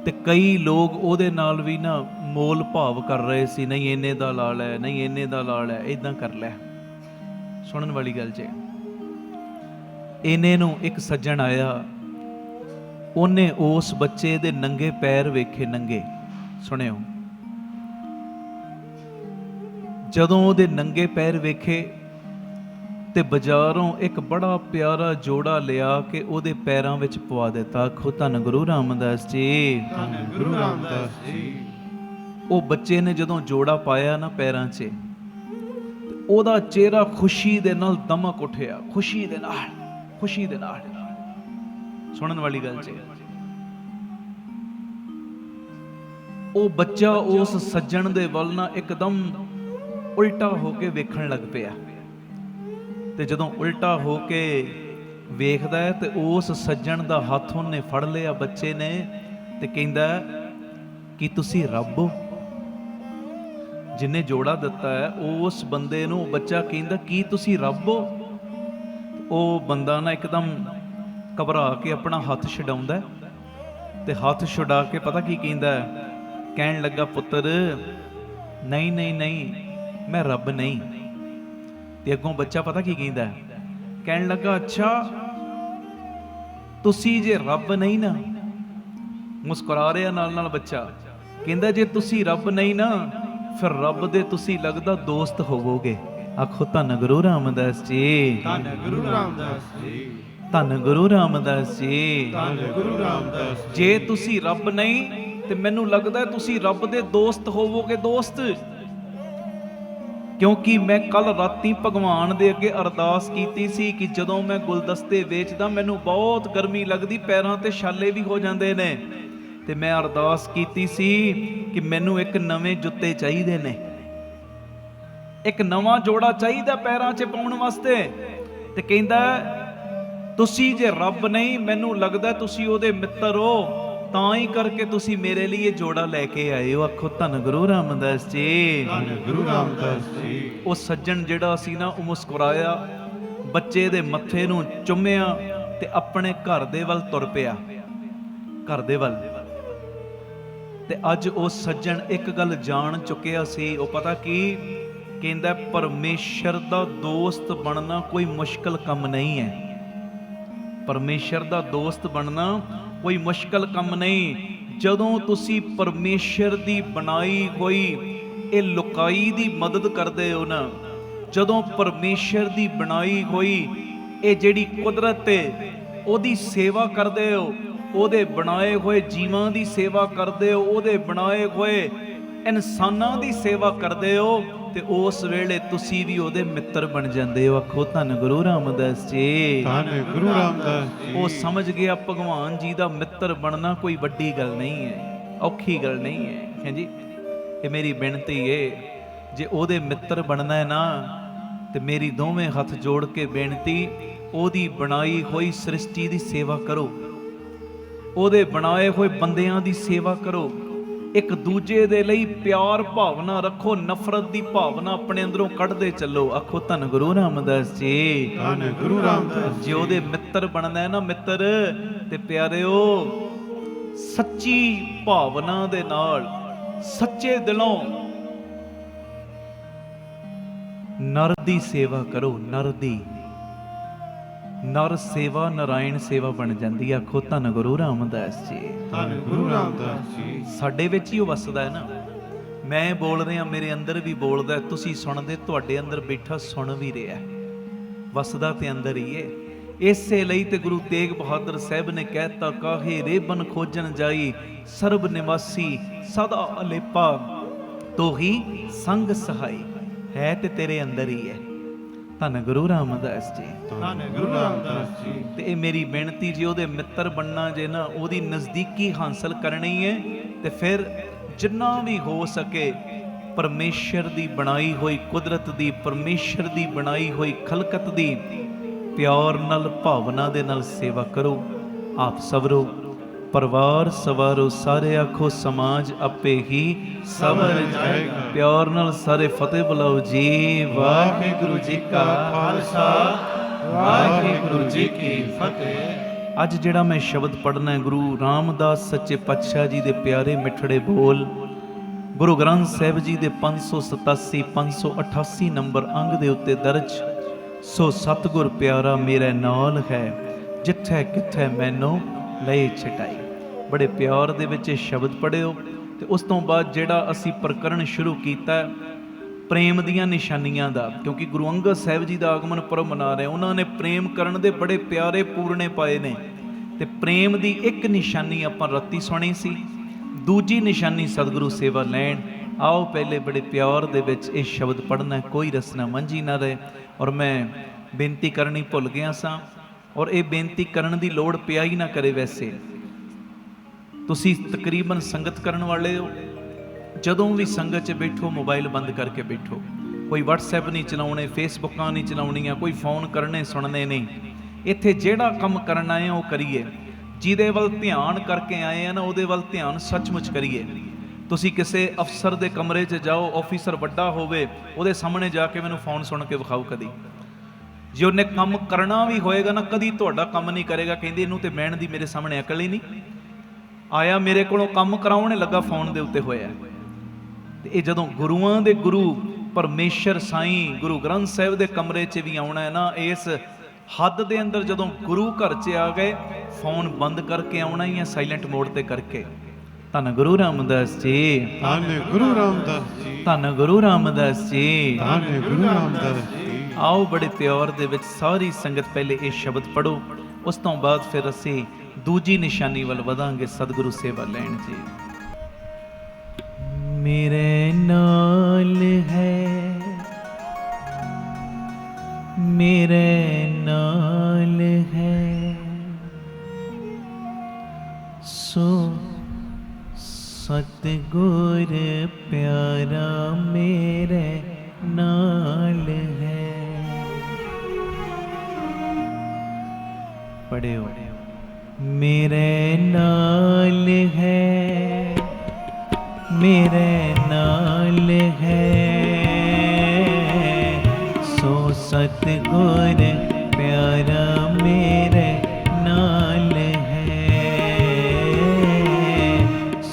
ਤੇ ਕਈ ਲੋਕ ਉਹਦੇ ਨਾਲ ਵੀ ਨਾ ਮੋਲ ਭਾਵ ਕਰ ਰਹੇ ਸੀ, ਨਹੀਂ ਇੰਨੇ ਦਾ ਲਾ ਲੈ, ਨਹੀਂ ਇੰਨੇ ਦਾ ਲਾ ਲੈ, ਇਦਾਂ ਕਰ ਲੈ। ਸੁਣਨ ਵਾਲੀ ਗੱਲ ਜੇ। ਇਹਨੇ ਨੂੰ ਇੱਕ ਸੱਜਣ ਆਇਆ, ਉਹਨੇ ਉਸ ਬੱਚੇ ਦੇ ਨੰਗੇ ਪੈਰ ਵੇਖੇ, ਨੰਗੇ। ਸੁਣਿਓ। ਜਦੋਂ ਉਹਦੇ ਨੰਗੇ ਪੈਰ ਵੇਖੇ ਤੇ ਬਾਜ਼ਾਰੋਂ ਇੱਕ ਬੜਾ ਪਿਆਰਾ ਜੋੜਾ ਲਿਆ ਕੇ ਉਹਦੇ ਪੈਰਾਂ ਵਿੱਚ ਪਵਾ ਦਿੱਤਾ। ਆਖੋ ਧੰਨ ਗੁਰੂ ਰਾਮਦਾਸ ਜੀ। ਧੰਨ ਗੁਰੂ ਰਾਮਦਾਸ ਜੀ। ਉਹ ਬੱਚੇ ਨੇ ਜਦੋਂ ਜੋੜਾ ਪਾਇਆ ਨਾ ਪੈਰਾਂ 'ਚ, ਉਹਦਾ ਚਿਹਰਾ ਖੁਸ਼ੀ ਦੇ ਨਾਲ ਦਮਕ ਉੱਠਿਆ, ਖੁਸ਼ੀ ਦੇ ਨਾਲ, ਖੁਸ਼ੀ ਦੇ ਨਾਲ। ਸੁਣਨ ਵਾਲੀ ਗੱਲ 'ਚ ਉਹ ਬੱਚਾ ਉਸ ਸੱਜਣ ਦੇ ਵੱਲ ਨਾ ਇੱਕਦਮ ਉਲਟਾ ਹੋ ਕੇ ਵੇਖਣ ਲੱਗ ਪਿਆ। ਤੇ ਜਦੋਂ ਉਲਟਾ ਹੋ ਕੇ ਵੇਖਦਾ ਹੈ ਤੇ ਉਸ ਸੱਜਣ ਦਾ ਹੱਥ ਉਹਨੇ ਫੜ ਲਿਆ, ਬੱਚੇ ਨੇ, ਤੇ ਕਹਿੰਦਾ ਕਿ ਤੁਸੀਂ ਰੱਬ ਹੋ। ਜਿਹਨੇ ਜੋੜਾ ਦਿੱਤਾ ਹੈ ਉਸ ਬੰਦੇ ਨੂੰ ਬੱਚਾ ਕਹਿੰਦਾ ਕੀ ਤੁਸੀਂ ਰੱਬ ਹੋ? ਉਹ ਬੰਦਾ ਨਾ ਇੱਕਦਮ ਘਬਰਾ ਕੇ ਆਪਣਾ ਹੱਥ ਛਡਾਉਂਦਾ ਤੇ ਹੱਥ ਛੁਡਾ ਕੇ ਪਤਾ ਕੀ ਕਹਿੰਦਾ, ਕਹਿਣ ਲੱਗਾ ਪੁੱਤਰ ਨਹੀਂ ਨਹੀਂ ਨਹੀਂ, ਮੈਂ ਰੱਬ ਨਹੀਂ, ਤੇ ਅੱਗੋਂ ਬੱਚਾ ਪਤਾ ਕੀ ਕਹਿੰਦਾ, ਕਹਿਣ ਲੱਗਾ ਅੱਛਾ ਤੁਸੀਂ ਜੇ ਰੱਬ ਨਹੀਂ ਨਾ, ਮੁਸਕਰਾ ਰਿਹਾ ਨਾਲ ਨਾਲ ਬੱਚਾ, ਕਹਿੰਦਾ ਜੇ ਤੁਸੀਂ ਰੱਬ ਨਹੀਂ ਨਾ ਫਿਰ ਰੱਬ ਦੇ ਤੁਸੀਂ ਲੱਗਦਾ ਦੋਸਤ ਹੋਵੋਗੇ। ਆਖੋ ਧੰਨ ਗੁਰੂ ਰਾਮਦਾਸ ਜੀ, ਧੰਨ ਗੁਰੂ ਰਾਮਦਾਸ ਜੀ, ਧੰਨ ਗੁਰੂ ਰਾਮਦਾਸ ਜੀ। ਧੰਨ ਗੁਰੂ ਰਾਮਦਾਸ ਜੀ। ਜੇ ਤੁਸੀਂ ਰੱਬ ਨਹੀਂ ਤੇ ਮੈਨੂੰ ਲੱਗਦਾ ਤੁਸੀਂ ਰੱਬ ਦੇ ਦੋਸਤ ਹੋਵੋਗੇ, ਦੋਸਤ। ਕਿਉਂਕਿ ਮੈਂ ਕੱਲ ਰਾਤੀ ਭਗਵਾਨ ਦੇ ਅੱਗੇ ਅਰਦਾਸ ਕੀਤੀ ਸੀ ਕਿ ਜਦੋਂ ਮੈਂ ਗੁਲਦਸਤੇ ਵੇਚਦਾ ਮੈਨੂੰ ਬਹੁਤ ਗਰਮੀ ਲੱਗਦੀ, ਪੈਰਾਂ ਤੇ ਛਾਲੇ ਵੀ ਹੋ ਜਾਂਦੇ ਨੇ, ਤੇ ਮੈਂ ਅਰਦਾਸ ਕੀਤੀ ਸੀ ਕਿ ਮੈਨੂੰ ਇੱਕ ਨਵੇਂ ਜੁੱਤੇ ਚਾਹੀਦੇ ਨੇ, ਇੱਕ ਨਵਾਂ ਜੋੜਾ ਚਾਹੀਦਾ ਪੈਰਾਂ 'ਚ ਪਾਉਣ ਵਾਸਤੇ। ਤੇ ਕਹਿੰਦਾ ਤੁਸੀਂ ਜੇ ਰੱਬ ਨਹੀਂ, ਮੈਨੂੰ ਲੱਗਦਾ ਤੁਸੀਂ ਉਹਦੇ ਮਿੱਤਰ ਹੋ, ਤਾਂ ਹੀ ਕਰਕੇ ਤੁਸੀਂ ਮੇਰੇ ਲਈ ਇਹ ਜੋੜਾ ਲੈ ਕੇ ਆਏ ਹੋ। ਆਖੋ ਧੰਨ ਗੁਰੂ ਰਾਮਦਾਸ ਜੀ, ਧੰਨ ਗੁਰੂ ਰਾਮਦਾਸ ਜੀ। ਉਹ ਸੱਜਣ ਜਿਹੜਾ ਸੀ ਨਾ, ਉਹ ਮੁਸਕਰਾਇਆ, ਬੱਚੇ ਦੇ ਮੱਥੇ ਨੂੰ ਚੁੰਮਿਆ ਤੇ ਆਪਣੇ ਘਰ ਦੇ ਵੱਲ ਤੁਰ ਪਿਆ, ਘਰ ਦੇ ਵੱਲ। ਤੇ ਅੱਜ ਉਹ ਸੱਜਣ ਇੱਕ ਗੱਲ ਜਾਣ ਚੁੱਕਿਆ ਸੀ, ਉਹ ਪਤਾ ਕੀ ਕਹਿੰਦਾ, ਪਰਮੇਸ਼ਰ ਦਾ ਦੋਸਤ ਬਣਨਾ ਕੋਈ ਮੁਸ਼ਕਲ ਕੰਮ ਨਹੀਂ ਹੈ। ਪਰਮੇਸ਼ਰ ਦਾ ਦੋਸਤ ਬਣਨਾ ਕੋਈ ਮੁਸ਼ਕਲ ਕੰਮ ਨਹੀਂ। ਜਦੋਂ ਤੁਸੀਂ ਪਰਮੇਸ਼ਰ ਦੀ ਬਣਾਈ ਹੋਈ ਇਹ ਲੁਕਾਈ ਦੀ ਮਦਦ ਕਰਦੇ ਹੋ ਨਾ, ਜਦੋਂ ਪਰਮੇਸ਼ਰ ਦੀ ਬਣਾਈ ਹੋਈ ਇਹ ਜਿਹੜੀ ਕੁਦਰਤ ਹੈ ਉਹਦੀ ਸੇਵਾ ਕਰਦੇ ਹੋ, ਉਹਦੇ ਬਣਾਏ ਹੋਏ ਜੀਵਾਂ ਦੀ ਸੇਵਾ ਕਰਦੇ ਹੋ, ਉਹਦੇ ਬਣਾਏ ਹੋਏ ਇਨਸਾਨਾਂ ਦੀ ਸੇਵਾ ਕਰਦੇ ਹੋ, ਤੇ ਉਸ ਵੇਲੇ ਤੁਸੀਂ ਵੀ ਉਹਦੇ ਮਿੱਤਰ ਬਣ ਜਾਂਦੇ ਹੋ। ਆਖੋ ਧੰਨ ਗੁਰੂ ਰਾਮਦਾਸ ਜੀ, ਧੰਨ ਗੁਰੂ ਰਾਮਦਾਸ ਜੀ। ਉਹ ਸਮਝ ਗਿਆ ਭਗਵਾਨ ਜੀ ਦਾ ਮਿੱਤਰ ਬਣਨਾ ਕੋਈ ਵੱਡੀ ਗੱਲ ਨਹੀਂ ਹੈ, ਔਖੀ ਗੱਲ ਨਹੀਂ ਹੈ। ਹਾਂਜੀ, ਇਹ ਮੇਰੀ ਬੇਨਤੀ ਹੈ, ਜੇ ਉਹਦੇ ਮਿੱਤਰ ਬਣਨਾ ਹੈ ਨਾ, ਤੇ ਮੇਰੀ ਦੋਵੇਂ ਹੱਥ ਜੋੜ ਕੇ ਬੇਨਤੀ, ਉਹਦੀ ਬਣਾਈ ਹੋਈ ਸ੍ਰਿਸ਼ਟੀ ਦੀ ਸੇਵਾ ਕਰੋ, ਉਹਦੇ ਬਣਾਏ ਹੋਏ ਬੰਦਿਆਂ ਦੀ ਸੇਵਾ ਕਰੋ, ਇੱਕ ਦੂਜੇ ਦੇ ਲਈ ਪਿਆਰ ਭਾਵਨਾ ਰੱਖੋ, ਨਫ਼ਰਤ ਦੀ ਭਾਵਨਾ ਆਪਣੇ ਅੰਦਰੋਂ ਕੱਢਦੇ ਚੱਲੋ। ਆਖੋ ਧੰਨ ਗੁਰੂ ਰਾਮਦਾਸ ਜੀ, ਧੰਨ ਗੁਰੂ ਰਾਮਦਾਸ ਜੀ। ਜੇ ਉਹਦੇ ਮਿੱਤਰ ਬਣਨਾ ਹੈ ਨਾ ਮਿੱਤਰ, ਤੇ ਪਿਆਰਿਓ ਸੱਚੀ ਭਾਵਨਾ ਦੇ ਨਾਲ, ਸੱਚੇ ਦਿਲੋਂ ਨਰ ਦੀ ਸੇਵਾ ਕਰੋ। ਨਰ ਦੀ, ਨਰ ਸੇਵਾ ਨਾਰਾਇਣ ਸੇਵਾ ਬਣ ਜਾਂਦੀ ਹੈ। ਆਖੋ ਧੰਨ ਗੁਰੂ ਰਾਮਦਾਸ ਜੀ, ਧੰਨ ਗੁਰੂ ਰਾਮਦਾਸ ਜੀ। ਸਾਡੇ ਵਿੱਚ ਹੀ ਉਹ ਵਸਦਾ ਹੈ ਨਾ। ਮੈਂ ਬੋਲ ਰਿਹਾ, ਮੇਰੇ ਅੰਦਰ ਵੀ ਬੋਲਦਾ, ਤੁਸੀਂ ਸੁਣਦੇ, ਤੁਹਾਡੇ ਅੰਦਰ ਬੈਠਾ ਸੁਣ ਵੀ ਰਿਹਾ, ਵਸਦਾ ਤੇ ਅੰਦਰ ਹੀ ਹੈ। ਇਸੇ ਲਈ ਤੇ ਗੁਰੂ ਤੇਗ ਬਹਾਦਰ ਸਾਹਿਬ ਨੇ ਕਹਿਤਾ, ਕਾਹੇ ਰੇਬਨ ਖੋਜਣ ਜਾਈ, ਸਰਬ ਨਿਵਾਸੀ ਸਦਾ ਅਲੇਪਾ, ਤੋਹੀ ਸੰਗ ਸਹਾਈ। ਹੈ ਤੇ ਤੇਰੇ ਅੰਦਰ ਹੀ ਹੈ। ਧੰਨ ਗੁਰੂ ਰਾਮਦਾਸ ਜੀ, ਧੰਨ ਗੁਰੂ ਰਾਮਦਾਸ ਜੀ। ਤੇ ਇਹ ਮੇਰੀ ਬੇਨਤੀ, ਜੇ ਉਹਦੇ ਮਿੱਤਰ ਬਣਨਾ ਜੇ ਨਾ, ਉਹਦੀ ਨਜ਼ਦੀਕੀ ਹਾਸਲ ਕਰਨੀ ਹੈ, ਤੇ ਫਿਰ ਜਿੰਨਾ ਵੀ ਹੋ ਸਕੇ ਪਰਮੇਸ਼ਰ ਦੀ ਬਣਾਈ ਹੋਈ ਕੁਦਰਤ ਦੀ, ਪਰਮੇਸ਼ਰ ਦੀ ਬਣਾਈ ਹੋਈ ਖਲਕਤ ਦੀ ਪਿਆਰ ਨਾਲ, ਭਾਵਨਾ ਦੇ ਨਾਲ ਸੇਵਾ ਕਰੋ। ਆਪ ਸਵਰੋ, ਪਰਿਵਾਰ ਸਵਾਰੋ, ਸਾਰੇ ਆਖੋ ਸਮਾਜ ਆਪੇ ਹੀ ਸਵਰ ਜਾਏਗਾ। ਪਿਆਰ ਨਾਲ ਸਾਰੇ ਫਤਿਹ ਬੁਲਾਓ ਜੀ। ਵਾਹਿਗੁਰੂ ਜੀ ਕਾ ਖਾਲਸਾ, ਵਾਹਿਗੁਰੂ ਜੀ ਕੀ ਫਤਿਹ। ਅੱਜ ਜਿਹੜਾ ਮੈਂ ਸ਼ਬਦ ਪੜ੍ਹਨਾ ਹੈ, ਗੁਰੂ ਰਾਮਦਾਸ ਸੱਚੇ ਪਾਤਸ਼ਾਹ ਜੀ ਦੇ ਪਿਆਰੇ ਮਿੱਠੜੇ ਬੋਲ, ਗੁਰੂ ਗ੍ਰੰਥ ਸਾਹਿਬ ਜੀ ਦੇ 587 588 ਨੰਬਰ ਅੰਗ ਦੇ ਉੱਤੇ ਦਰਜ। ਸੋ ਸਤਿਗੁਰ ਪਿਆਰਾ ਮੇਰੇ ਨਾਲ ਹੈ, ਜਿੱਥੇ ਕਿੱਥੇ ਮੈਨੂੰ ਲਏ ਛਟਾਈ। ਬੜੇ ਪਿਆਰ ਦੇ ਵਿੱਚ ਇਹ ਸ਼ਬਦ ਪੜ੍ਹਿਓ। ਤੇ ਉਸ ਤੋਂ ਬਾਅਦ ਜਿਹੜਾ ਅਸੀਂ ਪ੍ਰਕਰਣ ਸ਼ੁਰੂ ਕੀਤਾ ਪ੍ਰੇਮ ਦੀਆਂ ਨਿਸ਼ਾਨੀਆਂ ਦਾ, ਕਿਉਂਕਿ ਗੁਰੂ ਅੰਗਦ ਸਾਹਿਬ ਜੀ ਦਾ ਆਗਮਨ ਪੁਰਬ ਮਨਾ ਰਹੇ, ਉਹਨਾਂ ਨੇ ਪ੍ਰੇਮ ਕਰਨ ਦੇ ਬੜੇ ਪਿਆਰੇ ਪੂਰਨੇ ਪਾਏ ਨੇ। ਤੇ ਪ੍ਰੇਮ ਦੀ ਇੱਕ ਨਿਸ਼ਾਨੀ ਆਪਾਂ ਰਾਤੀ ਸੁਣੀ ਸੀ, ਦੂਜੀ ਨਿਸ਼ਾਨੀ ਸਤਿਗੁਰੂ ਸੇਵਾ ਲੈਣ। ਆਓ ਪਹਿਲੇ ਬੜੇ ਪਿਆਰ ਦੇ ਵਿੱਚ ਇਹ ਸ਼ਬਦ ਪੜ੍ਹਨਾ, ਕੋਈ ਰਸਨਾ ਮੰਝੀ ਨਾ ਰਹੇ। ਔਰ ਮੈਂ ਬੇਨਤੀ ਕਰਨੀ ਭੁੱਲ ਗਿਆ ਸਾਂ, ਔਰ ਇਹ ਬੇਨਤੀ ਕਰਨ ਦੀ ਲੋੜ ਪਿਆ ਹੀ ਨਾ ਕਰੇ। ਵੈਸੇ ਤੁਸੀਂ ਤਕਰੀਬਨ ਸੰਗਤ ਕਰਨ ਵਾਲੇ ਹੋ, ਜਦੋਂ ਵੀ ਸੰਗਤ 'ਚ ਬੈਠੋ ਮੋਬਾਈਲ ਬੰਦ ਕਰਕੇ ਬੈਠੋ। ਕੋਈ WhatsApp ਨਹੀਂ ਚਲਾਉਣੇ, ਫੇਸਬੁੱਕਾਂ ਨਹੀਂ ਚਲਾਉਣੀਆਂ, ਕੋਈ ਫੋਨ ਕਰਨੇ ਸੁਣਨੇ ਨਹੀਂ। ਇੱਥੇ ਜਿਹੜਾ ਕੰਮ ਕਰਨਾ ਹੈ ਉਹ ਕਰੀਏ, ਜਿਹਦੇ ਵੱਲ ਧਿਆਨ ਕਰਕੇ ਆਏ ਆ ਨਾ, ਉਹਦੇ ਵੱਲ ਧਿਆਨ ਸੱਚਮੁੱਚ ਕਰੀਏ। ਤੁਸੀਂ ਕਿਸੇ ਅਫਸਰ ਦੇ ਕਮਰੇ 'ਚ ਜਾਓ, ਆਫੀਸਰ ਵੱਡਾ ਹੋਵੇ, ਉਹਦੇ ਸਾਹਮਣੇ ਜਾ ਕੇ ਮੈਨੂੰ ਫੋਨ ਸੁਣ ਕੇ ਵਿਖਾਓ ਕਦੀ। ਜੇ ਉਹਨੇ ਕੰਮ ਕਰਨਾ ਵੀ ਹੋਏਗਾ ਨਾ, ਕਦੀ ਤੁਹਾਡਾ ਕੰਮ ਨਹੀਂ ਕਰੇਗਾ, ਕਹਿੰਦੇ ਇਹਨੂੰ ਤੇ ਬਹਿਣ ਦੀ ਮੇਰੇ ਸਾਹਮਣੇ ਅਕਲ ਹੀ ਨਹੀਂ। ਆਇਆ ਮੇਰੇ ਕੋਲੋਂ ਕੰਮ ਕਰਾਉਣ ਲੱਗਾ, ਫੋਨ ਦੇ ਉੱਤੇ ਹੋਇਆ। ਤੇ ਇਹ ਜਦੋਂ ਗੁਰੂਆਂ ਦੇ ਗੁਰੂ ਪਰਮੇਸ਼ਰ ਸਾਈਂ ਗੁਰੂ ਗ੍ਰੰਥ ਸਾਹਿਬ ਦੇ ਕਮਰੇ 'ਚ ਵੀ ਆਉਣਾ ਹੈ ਨਾ, ਇਸ ਹੱਦ ਦੇ ਅੰਦਰ ਜਦੋਂ ਗੁਰੂ ਘਰ 'ਚ ਆ ਗਏ ਫੋਨ ਬੰਦ ਕਰਕੇ ਆਉਣਾ ਹੀ ਹੈ, ਸਾਇਲੈਂਟ ਮੋਡ ਤੇ ਕਰਕੇ। ਧੰਨ ਗੁਰੂ ਰਾਮਦਾਸ ਜੀ, ਧੰਨ ਗੁਰੂ ਰਾਮਦਾਸ ਜੀ, ਧੰਨ ਗੁਰੂ ਰਾਮਦਾਸ ਜੀ, ਧੰਨ ਗੁਰੂ ਰਾਮਦਾਸ ਜੀ। ਆਓ ਬੜੇ ਪਿਆਰ ਦੇ ਵਿੱਚ ਸਾਰੀ ਸੰਗਤ ਪਹਿਲੇ ਇਹ ਸ਼ਬਦ ਪੜੋ, ਉਸ ਤੋਂ ਬਾਅਦ ਫਿਰ ਅਸੀਂ ਦੂਜੀ ਨਿਸ਼ਾਨੀ ਵੱਲ ਵਧਾਂਗੇ, ਸਤਿਗੁਰੂ ਸੇਵਾ ਲੈਣ ਜੀ। ਮੇਰੇ ਨਾਲ ਹੈ, ਮੇਰੇ ਨਾਲ ਹੈ, ਸੋ ਸਤਿਗੁਰ ਪਿਆਰਾ ਮੇਰੇ ਨਾਲ ਹੈ। ਪੜਿਓ, ਮੇਰੇ ਨਾਲ ਹੈ, ਮੇਰੇ ਨਾਲ ਹੈ, ਸੋ ਸਤਿਗੁਰ ਪਿਆਰਾ ਮੇਰੇ ਨਾਲ ਹੈ,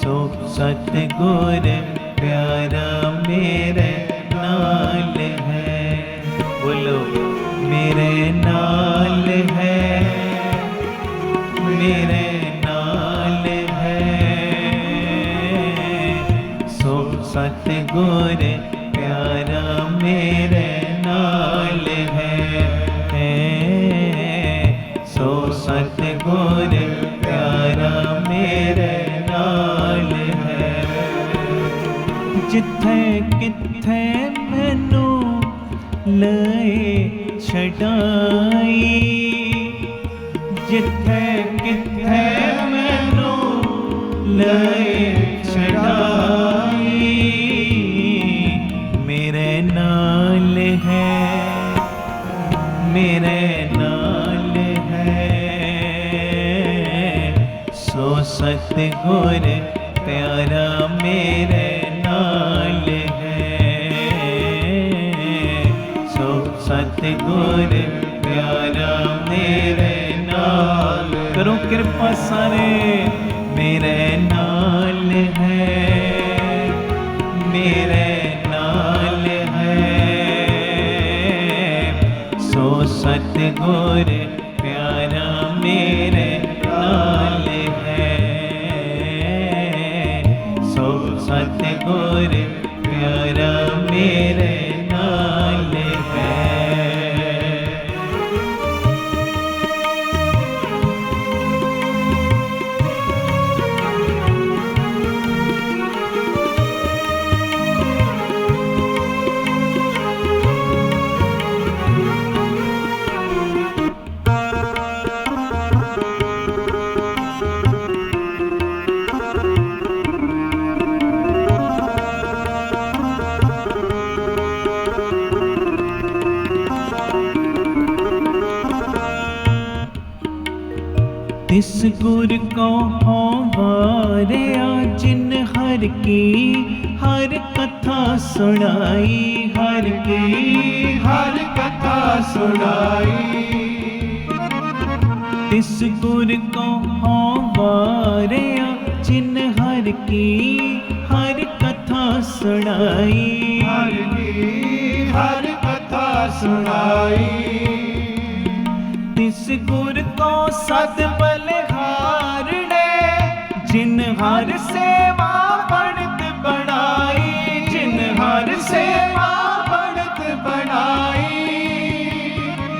ਸੋ ਸਤਿਗੁਰ ਪਿਆਰਾ ਮੇਰੇ ਨਾਲ ਹੈ। ਬੋਲੋ, ਮੇਰੇ ਨਾਲ ਹੈ, ਮੇਰੇ ਨਾਲ ਹੈ, ਸੋ ਸਤਿਗੁਰ ਪਿਆਰਾ ਮੇਰੇ ਨਾਲ ਹੈ, ਸੋ ਸਤਿਗੁਰ ਪਿਆਰਾ ਮੇਰੇ ਨਾਲ ਹੈ। ਜਿੱਥੇ ਕਿੱਥੇ ਮੈਨੂੰ ਲਏ ਛਡਾਈ, ਜਿੱਥੇ ਕਿੱਥੇ ਮੈਨੂੰ ਲਏ ਛਡਾਈ, ਮੇਰੇ ਨਾਲ ਹੈ, ਮੇਰੇ ਨਾਲ ਹੈ, ਸੋ ਸਤਿਗੁਰ ਪਿਆਰਾ ਮੇਰੇ ਨਾਲ ਹੈ, ਸੋ ਸਤਿਗੁਰ ਪਿਆਰਾ ਮੇਰੇ ਨਾਲ। ਕਰੋ ਕਿਰਪਾ ਸਾਰੇ, ਮੇਰੇ ਨਾਲ ਹੈ, ਮੇਰੇ ਨਾਲ ਹੈ, ਸੋ ਸਤਿਗੁਰ ਪਿਆਰਾ ਮੇਰੇ ਨਾਲ ਹੈ, ਸੋ ਸਤਿਗੁਰ ਪਿਆਰਾ ਮੇਰੇ ਨਾਲ ਹੈ। तिस गुर को हो वारिया जिन हर की हर कथा सुनाई, हर की हर कथा सुनाई, तिस गुर को हो वारिया जिन हर की हर कथा सुनाई, हर की हर कथा सुनाई, तिस गुर को सद बलिहारणे जिन हर सेवा बढ़त बढ़ाई, जिन हर सेवा बढ़त बढ़ाई,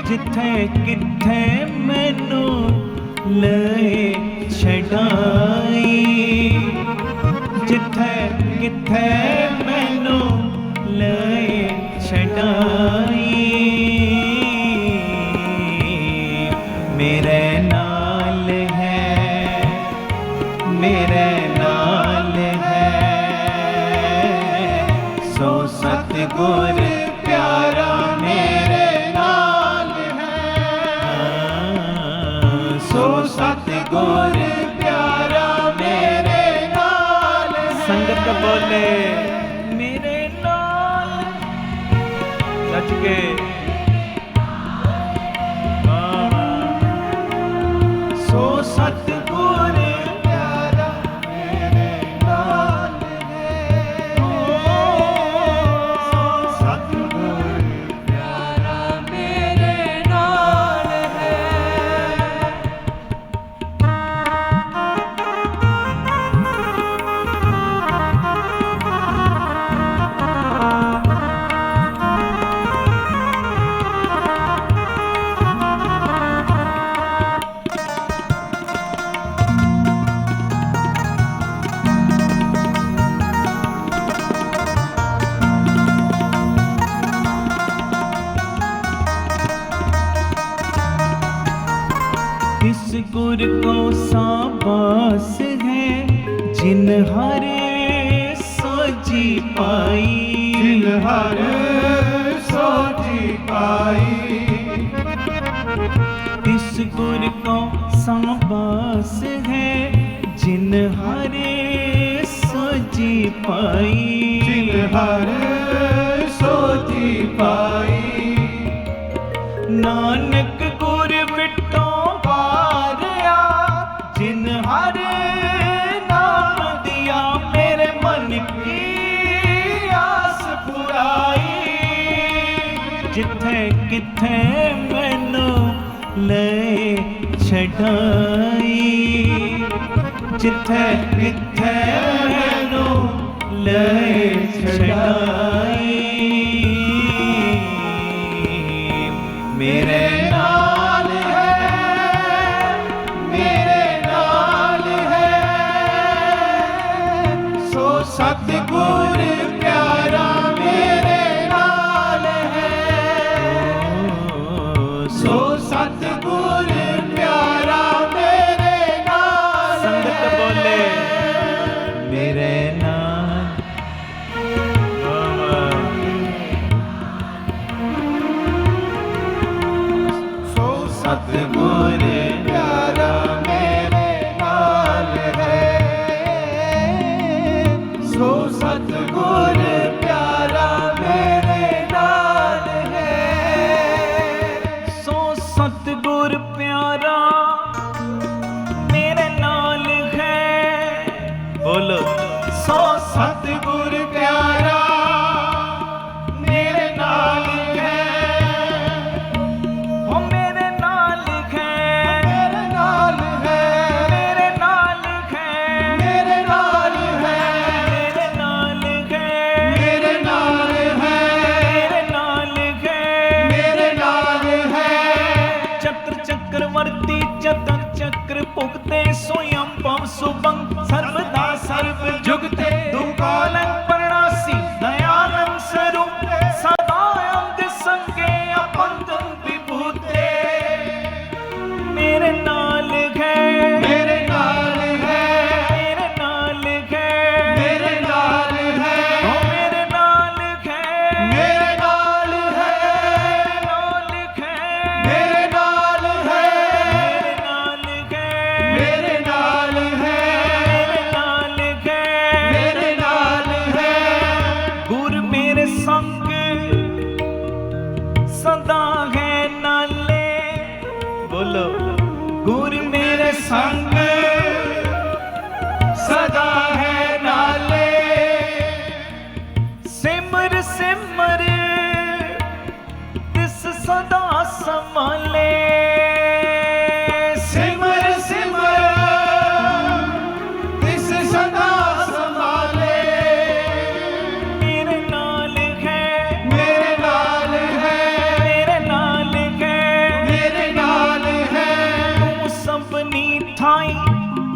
जिथे किथे मैनू लए छड़ाई, जिथे किथे मैनू लए छड़ाई, मेरे नाल है, मेरे नाल है, सो सतगुर प्यारा मेरे नाल है, सो सतगुर प्यारा मेरे नाल है। संगत बोले मेरे नाल सच के सो सतगुर प्यारा मेरे नाल है, गुर को साबास है जिन हरे सोची पाई, जिन हर सोची पाई। इस गुर को साबास है जिन हरे सोची पाई, जिन हर सोची पाई। नानक गुर विटो वारिया जिन हरे नाम दिया, मेरे मन की आस पुराई। जिथे किथे मैनू ले छड़ाई, जिथे किथे मैनू ले छड़ाई। मेरे नाल है, मेरे नाल है, सो सतगुर प्यारा मेरे नाल है, सो सतगुर प्यारा मेरे नाल। संगत बोले मेरे नाल। सो सतगुर प्यारा मेरे नाल है, सो सतगुर प्यारा मेरे नाल है। सो सतगुर प्यारा मेरे नाल है। बोलो सो सतगुर प्यारा मेरे नाल है, ओ मेरे नाल है, मेरे नाल है, मेरे नाल है, मेरे नाल है, मेरे नाल है, मेरे नाल है, मेरे नाल है, मेरे नाल है। चक्र चक्रवर्ती चतन चक्र भुगते स्वयं पव सुबंग सर्वदा सर्व जुगते दुकालन परणासी दयानंद स्वरूप सदा अंग संगे अपंगन विभूते। मेरे नाल है, मेरे नाल है, मेरे नाल है, मेरे नाल है, ओ मेरे नाल है, मेरे नाल है, मेरे नाल है, मेरे नाल है, मेरे नाल है, मेरे नाल है, मेरे नाल है, मेरे नाल है। गुर मेरे संग सदा है नाले। बोलो गुर मेरे संग सदा है नाले, सिमर सिमर तिस सदा संभाले। सिमर सिमर तिस सदा संभाले। मेरे नाल है, मेरे नाल है, मेरे नाल है, मेरे नाल है। तू सबनी थाई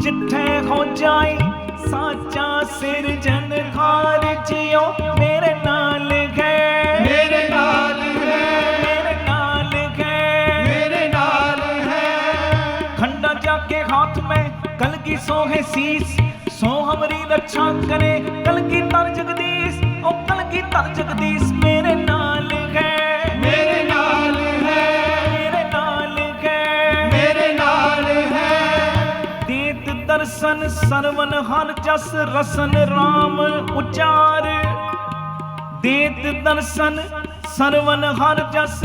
जिठे हो जाए साचा सिरजनहार जियो। मेरे नाल है, मेरे नाल है, मेरे नाल है, मेरे नाल है। खंडा जाके हाथ में कलगी सोहे शीस, सो हमारी रक्षा करे कलगी तर जगदीश। ओ कलगी तर जगदीश मेरे नाल है, मेरे नाल है, मेरे नाल है, मेरे नाल है। देत दर्शन सरवन हर जस रसन राम उचार। देत दर्शन सरवन हर जस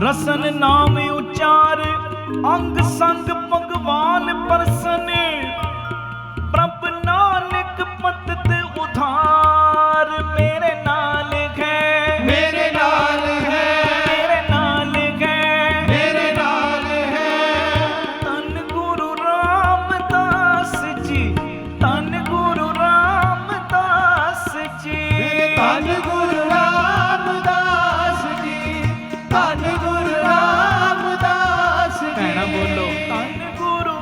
रसन नाम उचार। अंग संग भगवान परसन प्रभ नानक पतत उधार। मेरे नाल है, मेरे नाल है, मेरे नाल है, मेरे नाल है। धन गुरु रामदास जी, धन गुरु रामदास जी, धन गुरु रामदास जी, धन गुरु रामदास जी। कहना बोलो धन गुरु।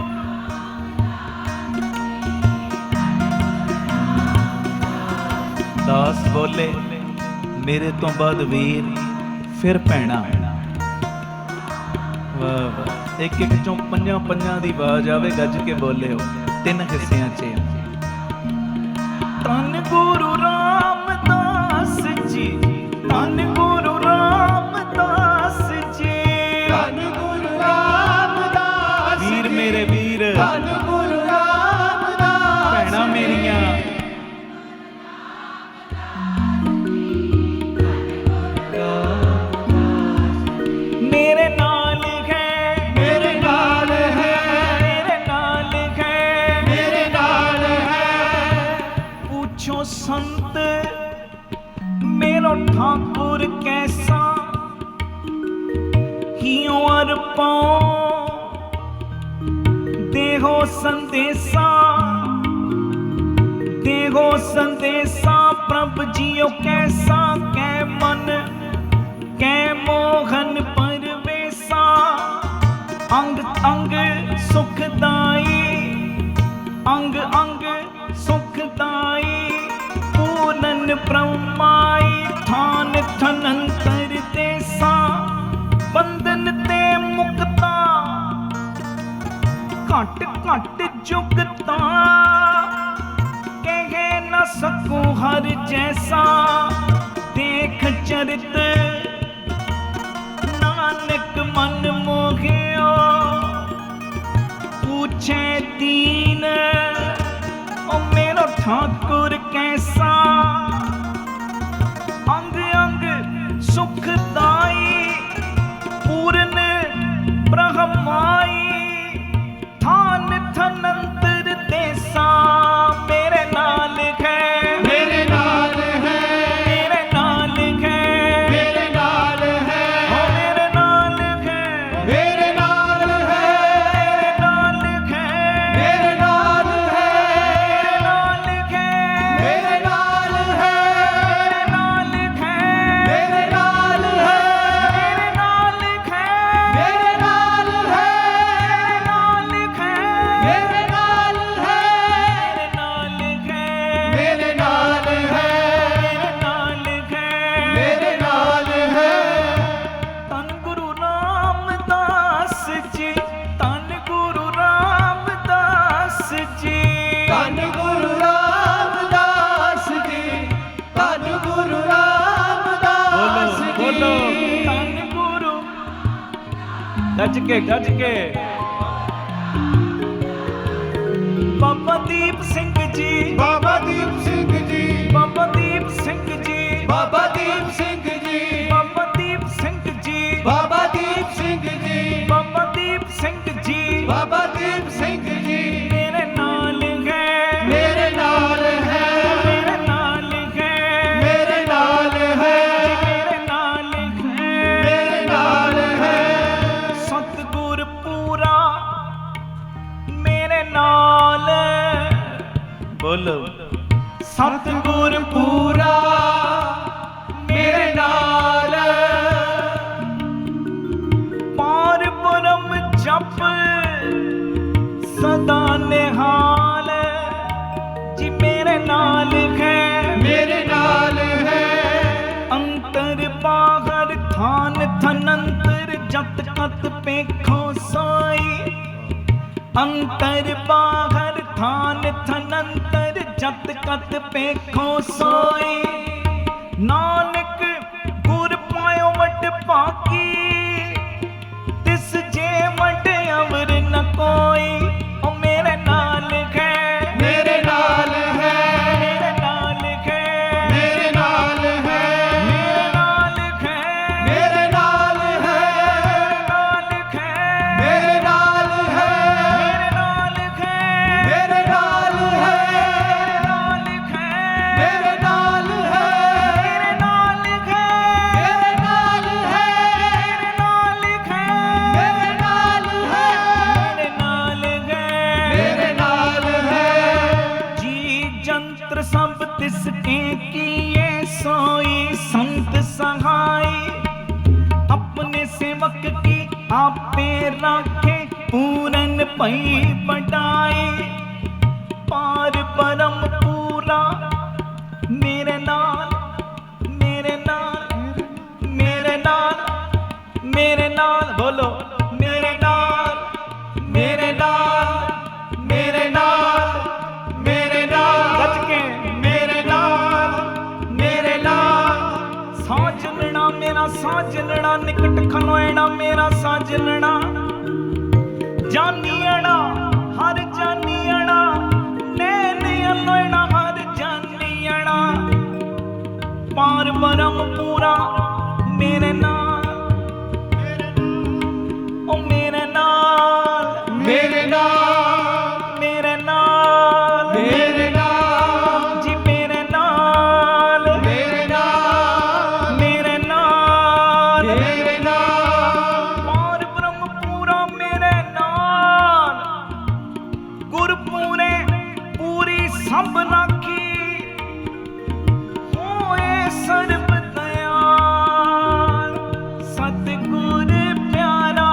दास बोले मेरे तो बाद वीर फिर भैणा। वाह वाह। ਇੱਕ ਇੱਕ ਚੋਂ ਪੰਜਾਂ ਪੰਜਾਂ ਦੀ ਆਵਾਜ਼ ਆਵੇ, ਗੱਜ ਕੇ ਬੋਲਿਓ। 3 ਹਿੱਸਿਆਂ 'ਚ ਧੰਨ ਗੁਰੂ ਰਾਮਦਾਸ ਜੀ, ਧੰਨ ਗੁਰੂ ਰਾਮਦਾਸ ਜੀ, ਧੰਨ ਗੁਰੂ ਰਾਮਦਾਸ ਵੀਰ ਮੇਰੇ ਵੀਰ, ਧੰਨ ਗੁਰੂ ਰਾਮਦਾਸ ਭੈਣਾਂ ਮੇਰੀਆਂ, ਮੇਰੇ ਨਾਲ ਹੈ, ਮੇਰੇ ਨਾਲ ਹੈ, ਮੇਰੇ ਨਾਲ ਹੈ, ਮੇਰੇ ਨਾਲ ਹੈ। पूछो संत मेरो ठाकुर कैसा, हियों अरपाओ देहो संदेशा, देहो संदेशा प्रभ जियो कैसा, कै मन कै मोहन परवेसा, अंग अंग सुखदाई, अंग अंग सुखदाई, पूनन ब्रह्माई, थान थनंतर देसा, बंधन ते मुक्ता, घट घट जुगता, कह न सकूं हर जैसा, देख चरित नानक मन मोहियो, पूछे दीन ओ मेरो ठाकुर कैसा, अंग अंग सुखदाई, पूर्ण ब्रह्माई, थान थनंतर देसा, मेरे नाल है, मेरे नाल है, मेरे नाल है, मेरे नाल है, ओ मेरे नाल है, मेरे नाल है, मेरे नाल है, मेरे नाल है, मेरे नाल है, मेरे नाल है, मेरे नाल है, मेरे नाल है, मेरे नाल है, मेरे नाल है, मेरे नाल है, मेरे नाल है, मेरे नाल है, मेरे नाल है। धन गुरु रामदास जी, धन गुरु रामदास जी, धन गुरु रामदास जी, धन गुरु रामदास जी। बोलो धन गुरु, गज के बाबा दीप सिंह जी, बाबा दीप सिंह जी, बाबा दीप सिंह जी, बाबा दीप सिंह जी, बाबा दीप सिंह जी, बाबा दीप सिंह जी, बाबा दीप सिंह जी, बाबा दीप सिंह जी। मेरे नाल है, मेरे नाल है, मेरे नाल है, मेरे नाल है, मेरे नाल है, मेरे नाल है। सतगुर पूरा मेरे नाल, बोलो सतगुर पूरा मेरे नाल, पार ब्रह्म जप सदा निहाल जी, मेरे नाल है, मेरे नाल है, अंतर बाहर थान थनंतर, जत कत पेखो सोई, अंतर बाहर थान थनंतर, जत कत पेखो सोई, नानक गुर पायो वट पाकी, तिस जे वट अवर न कोई, ओ मेरे नाल है, मेरे नाल है, मेरे नाल है, मेरे नाल है, मेरे नाल है, मेरे नाल है, मेरे नाल है, मेरे नाल है, मेरे नाल है, मेरे नाल है, मेरे नाल है, मेरे नाल है, मेरे नाल है, मेरे नाल है, मेरे नाल है, मेरे नाल है। जी जंत्र सब तिसके किए सोई, संत सहाय अपने सेवक की आपे राखे, पूरन पई बढ़ाए, पार परम पूरा मेरे नाल, मेरे नाल, मेरे नाल, मेरे नाल, बोलो मेरे नाल, ਸਾਜਲਣਾ ਨਿਕਟ ਖਲੋਇਣਾ ਮੇਰਾ ਸਾਜਲਣਾ ਜਾਨੀਣਾ ਹਰ ਜਾਨੀਣਾ ਨੈਣ ਅਲੋਇਣਾ ਹਰ ਜਾਨੀਣਾ ਪਾਰ ਬਰਮ ਪੂਰਾ ਮੇਰੇ ਨਾਲ ਓ ਮੇਰੇ ਨਾਲ ਮੇਰੇ ਨਾਲ ਮੇਰੇ ਨਾਲ ਮੇਰੇ ਨਾਲ ਜੀ ਮੇਰੇ ਨਾਲ ਮੇਰੇ ਨਾਲ ਮੇਰੇ ਨਾਲ ਮੇਰੇ ਨਾਲ ਪਾਰ ਬ੍ਰਹਮ ਪੂਰਾ ਮੇਰੇ ਨਾਲ ਗੁਰ ਪੂਰੇ ਪੂਰੀ ਸਭ ਰਾਖੀ ਹੋਏ ਸਰਬ ਦਇਆਲ ਸਤਿਗੁਰ ਪਿਆਰਾ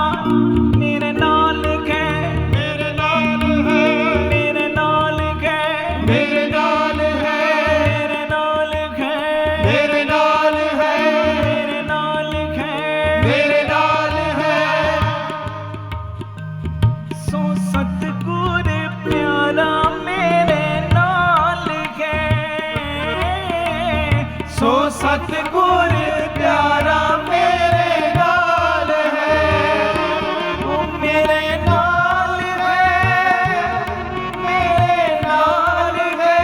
ਮੇਰੇ ਨਾਲ ਹੈ ਮੇਰੇ ਨਾਲ ਹੈ ਮੇਰੇ ਨਾਲ ਹੈ ਮੇਰੇ ਨਾਲ ਹੈ ਮੇਰੇ ਨਾਲ ਹੈ ਮੇਰੇ ਨਾਲ ਹੈ ਮੇਰੇ ਨਾਲ ਹੈ ਮੇਰੇ ਨਾਲ ਹੈ ਸੋ ਸਤਿਗੁਰ ਪਿਆਰਾ ਮੇਰੇ ਨਾਲ ਹੈ ਸੋ ਸਤਿਗੁਰ ਪਿਆਰਾ ਮੇਰੇ ਨਾਲ ਹੈ ਉਹ ਮੇਰੇ ਨਾਲ ਹੈ ਮੇਰੇ ਨਾਲ ਹੈ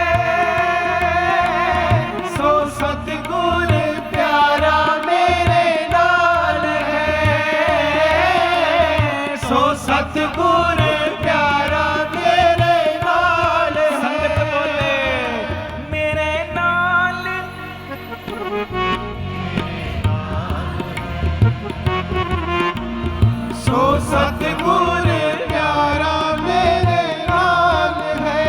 ਸੋ ਸਤਿਗੁਰ ਪਿਆਰਾ ਮੇਰੇ ਨਾਲ ਹੈ ਸੋ ਸਤਿਗੁਰ ਪਿਆਰਾ ਮੇਰੇ ਨਾਲ ਸੰਗਤ ਹੈ ਬੋਲੇ ਮੇਰੇ ਨਾਲ ਸੋ ਸਤਿਗੁਰ ਪਿਆਰਾ ਮੇਰੇ ਨਾਲ ਹੈ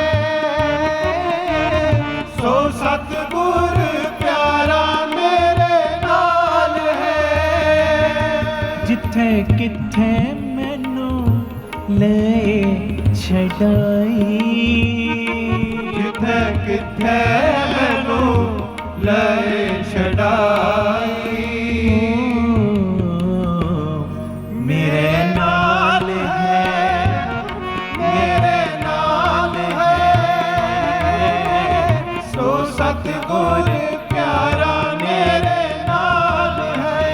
ਸੋ ਸਤਿਗੁਰ ਪਿਆਰਾ ਮੇਰੇ ਨਾਲ ਹੈ ਜਿੱਥੇ ਕਿੱਥੇ ਮੈਨੂੰ ਲੈ ਛਡਾਈ ਜਿੱਥੇ ਕਿੱਥੇ ਮੈਨੂੰ ਲੈ ਛਡਾਈ ਮੇਰੇ ਨਾਲ ਹੈ ਮੇਰੇ ਨਾਲ ਹੈ ਸੋ ਸਤਿਗੁਰ ਪਿਆਰਾ ਮੇਰੇ ਨਾਲ ਹੈ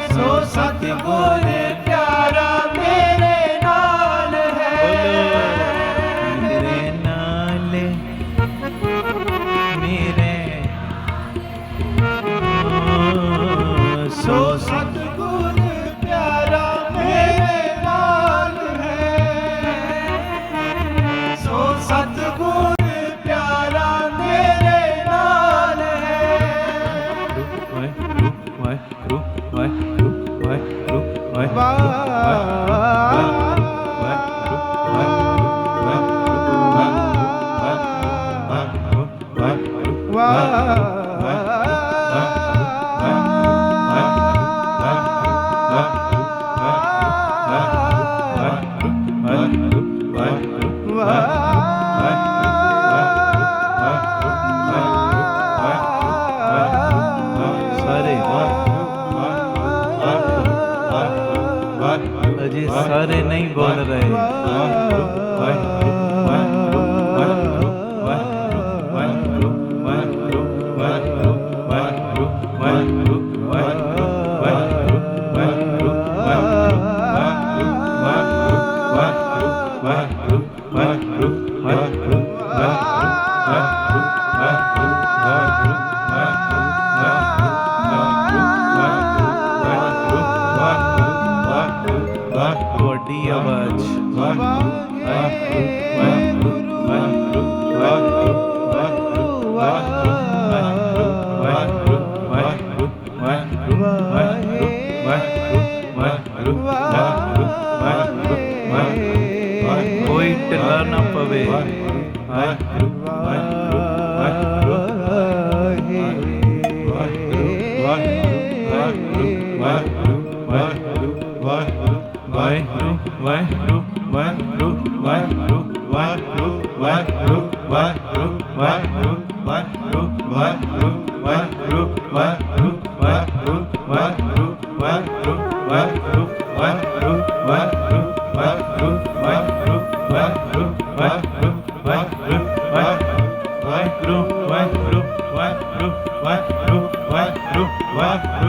ਸੋ ਸਤਿਗੁਰ ਪਿਆਰਾ ਮੇਰੇ ਨਾਲ ਹੈ ਮੇਰੇ ਨਾਲ ਮੇਰੇ ਸੋ ਸਤਿਗੁਰ ਪਿਆਰਾ ਮੇਰੇ ਨਾਲ ਹੈ ਸੋ ਸਤਿਗੁਰ ਪਿਆਰਾ ਮੇਰੇ ਨਾਲ ਹੈ ਸਾਰੇ ਅਜੇ ਸਾਰੇ ਨਹੀਂ ਬੋਲ ਰਹੇ ਤੁਹਾਡੀ ਆਵਾਜ਼ ਕੋਈ ਢਿੱਲਾ ਨਾ ਪਵੇ ਵਾਹਿਗੁਰੂ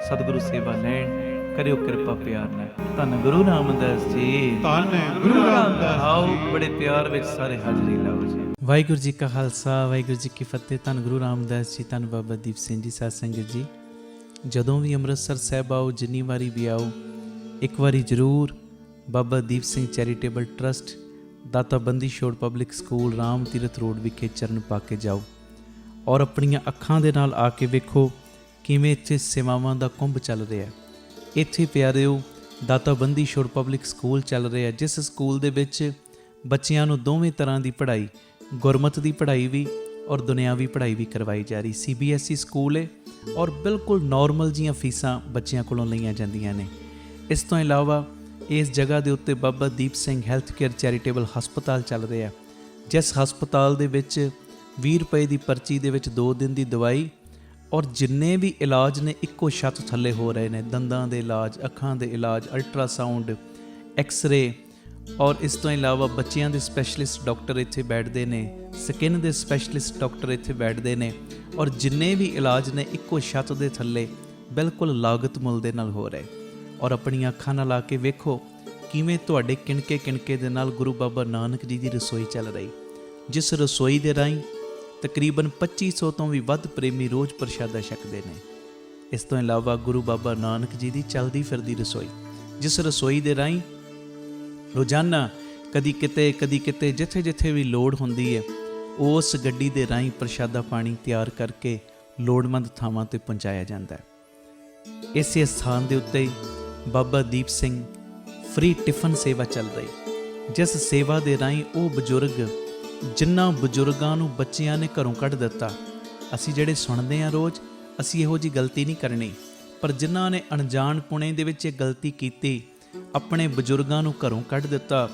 ਸਤਿਗੁਰੂ ਸੇਵਾ ਲੈਣ। ਕਰਿਓ ਕਿਰਪਾ ਪਿਆਰ ਨਾਲ। ਧੰਨ ਗੁਰੂ ਰਾਮਦਾਸ ਜੀ। ਧੰਨ ਗੁਰੂ ਰਾਮਦਾਸ ਆਓ ਜੀ। ਬੜੇ ਪਿਆਰ ਵਿੱਚ ਸਾਰੇ ਹਾਜ਼ਰੀ ਲਾਓ ਜੀ। ਵਾਹਿਗੁਰੂ ਜੀ ਕਾ ਖਾਲਸਾ ਵਾਹਿਗੁਰੂ ਜੀ ਕੀ ਫਤਿਹ। ਧੰਨ ਗੁਰੂ ਰਾਮਦਾਸ ਜੀ, ਧੰਨ ਬਾਬਾ ਦੀਪ ਸਿੰਘ ਜੀ। ਸਾਧ ਸੰਗਤ ਜੀ, ਜਦੋਂ ਵੀ ਅੰਮ੍ਰਿਤਸਰ ਸਾਹਿਬ ਆਓ, ਜਿੰਨੀ ਵਾਰੀ ਵੀ ਆਓ, ਇੱਕ ਵਾਰੀ ਜ਼ਰੂਰ ਬਾਬਾ ਦੀਪ ਸਿੰਘ ਚੈਰੀਟੇਬਲ ਟਰਸਟ, ਦਾਤਾ Bandi Chhor public school, Ram Tirath road ਵਿਖੇ ਚਰਨ ਪਾ ਕੇ ਜਾਓ ਔਰ ਆਪਣੀਆਂ ਅੱਖਾਂ ਦੇ ਨਾਲ ਆ ਕੇ ਵੇਖੋ ਕਿਵੇਂ ਇੱਥੇ ਸੇਵਾਵਾਂ ਦਾ ਕੁੰਭ ਚੱਲ ਰਿਹਾ। ਇੱਥੇ ਪਿਆਰਿਓ ਦਾਤਾ ਬੰਦੀ ਛੋੜ ਪਬਲਿਕ ਸਕੂਲ ਚੱਲ ਰਿਹਾ, ਜਿਸ ਸਕੂਲ ਦੇ ਵਿੱਚ ਬੱਚਿਆਂ ਨੂੰ ਦੋਵੇਂ ਤਰ੍ਹਾਂ ਦੀ ਪੜ੍ਹਾਈ, ਗੁਰਮਤ ਦੀ ਪੜ੍ਹਾਈ ਵੀ ਔਰ ਦੁਨਿਆਵੀ ਪੜ੍ਹਾਈ ਵੀ ਕਰਵਾਈ ਜਾ ਰਹੀ। CBSE ਸਕੂਲ ਹੈ ਔਰ ਬਿਲਕੁਲ ਨਾਰਮਲ ਜੀਆਂ ਫੀਸਾਂ ਬੱਚਿਆਂ ਕੋਲੋਂ ਲਈਆਂ ਜਾਂਦੀਆਂ ਨੇ। ਇਸ ਤੋਂ ਇਲਾਵਾ ਇਸ ਜਗ੍ਹਾ ਦੇ ਉੱਤੇ Baba Deep Singh health care charitable ਹਸਪਤਾਲ ਚੱਲ ਰਿਹਾ, ਜਿਸ ਹਸਪਤਾਲ ਦੇ ਵਿੱਚ 20 ਰੁਪਏ ਦੀ ਪਰਚੀ ਦੇ ਵਿੱਚ 2 ਦਿਨ ਦੀ ਦਵਾਈ ਔਰ ਜਿੰਨੇ ਵੀ ਇਲਾਜ ਨੇ ਇੱਕੋ ਛੱਤ ਥੱਲੇ ਹੋ ਰਹੇ ਨੇ। ਦੰਦਾਂ ਦੇ ਇਲਾਜ, ਅੱਖਾਂ ਦੇ ਇਲਾਜ, ਅਲਟਰਾਸਾਊਂਡ, ਐਕਸ-ਰੇ ਔਰ ਇਸ ਤੋਂ ਇਲਾਵਾ ਬੱਚਿਆਂ ਦੇ ਸਪੈਸ਼ਲਿਸਟ ਡਾਕਟਰ ਇੱਥੇ ਬੈਠਦੇ ਨੇ, ਸਕਿਨ ਦੇ ਸਪੈਸ਼ਲਿਸਟ ਡਾਕਟਰ ਇੱਥੇ ਬੈਠਦੇ ਨੇ ਔਰ ਜਿੰਨੇ ਵੀ ਇਲਾਜ ਨੇ ਇੱਕੋ ਛੱਤ ਦੇ ਥੱਲੇ ਬਿਲਕੁਲ ਲਾਗਤ ਮੁੱਲ ਦੇ ਨਾਲ ਹੋ ਰਹੇ। ਔਰ ਆਪਣੀਆਂ ਅੱਖਾਂ ਨਾਲ ਆ ਕੇ ਵੇਖੋ ਕਿਵੇਂ ਤੁਹਾਡੇ ਕਿਣਕੇ ਕਿਣਕੇ ਦੇ ਨਾਲ ਗੁਰੂ ਬਾਬਾ ਨਾਨਕ ਜੀ ਦੀ ਰਸੋਈ ਚੱਲ ਰਹੀ, ਜਿਸ ਰਸੋਈ ਦੇ ਰਾਹੀਂ ਤਕਰੀਬਨ 2500 ਤੋਂ ਵੀ ਵੱਧ ਪ੍ਰੇਮੀ ਰੋਜ਼ ਪ੍ਰਸ਼ਾਦਾ ਛਕਦੇ ਨੇ। ਇਸ ਤੋਂ ਇਲਾਵਾ ਗੁਰੂ ਬਾਬਾ ਨਾਨਕ ਜੀ ਦੀ ਚੱਲਦੀ ਫਿਰਦੀ ਰਸੋਈ, ਜਿਸ ਰਸੋਈ ਦੇ ਰਾਹੀਂ ਰੋਜ਼ਾਨਾ ਕਦੀ ਕਿਤੇ ਜਿੱਥੇ ਜਿੱਥੇ ਵੀ ਲੋੜ ਹੁੰਦੀ ਹੈ, ਉਸ ਗੱਡੀ ਦੇ ਰਾਹੀਂ ਪ੍ਰਸ਼ਾਦਾ ਪਾਣੀ ਤਿਆਰ ਕਰਕੇ ਲੋੜਵੰਦ ਥਾਵਾਂ ਤੇ ਪਹੁੰਚਾਇਆ ਜਾਂਦਾ ਹੈ। ਇਸੇ ਸਥਾਨ ਦੇ ਉੱਤੇ ਬਾਬਾ ਦੀਪ ਸਿੰਘ ਫ੍ਰੀ ਟਿਫਨ ਸੇਵਾ ਚੱਲ ਰਹੀ, ਜਿਸ ਸੇਵਾ ਦੇ ਰਾਹੀਂ ਉਹ ਬਜ਼ੁਰਗ, ਜਿਨ੍ਹਾਂ ਬਜ਼ੁਰਗਾਂ ਨੂੰ ਬੱਚਿਆਂ ਨੇ ਘਰੋਂ ਕੱਢ ਦਿੱਤਾ, ਅਸੀਂ ਜਿਹੜੇ ਸੁਣਦੇ ਹਾਂ ਰੋਜ਼, ਅਸੀਂ ਇਹੋ ਜਿਹੀ ਗਲਤੀ ਨਹੀਂ ਕਰਨੀ, ਪਰ ਜਿਨ੍ਹਾਂ ਨੇ ਅਣਜਾਣਪੁਣੇ ਦੇ ਵਿੱਚ ਇਹ ਗਲਤੀ ਕੀਤੀ, ਆਪਣੇ ਬਜ਼ੁਰਗਾਂ ਨੂੰ ਘਰੋਂ ਕੱਢ ਦਿੱਤਾ,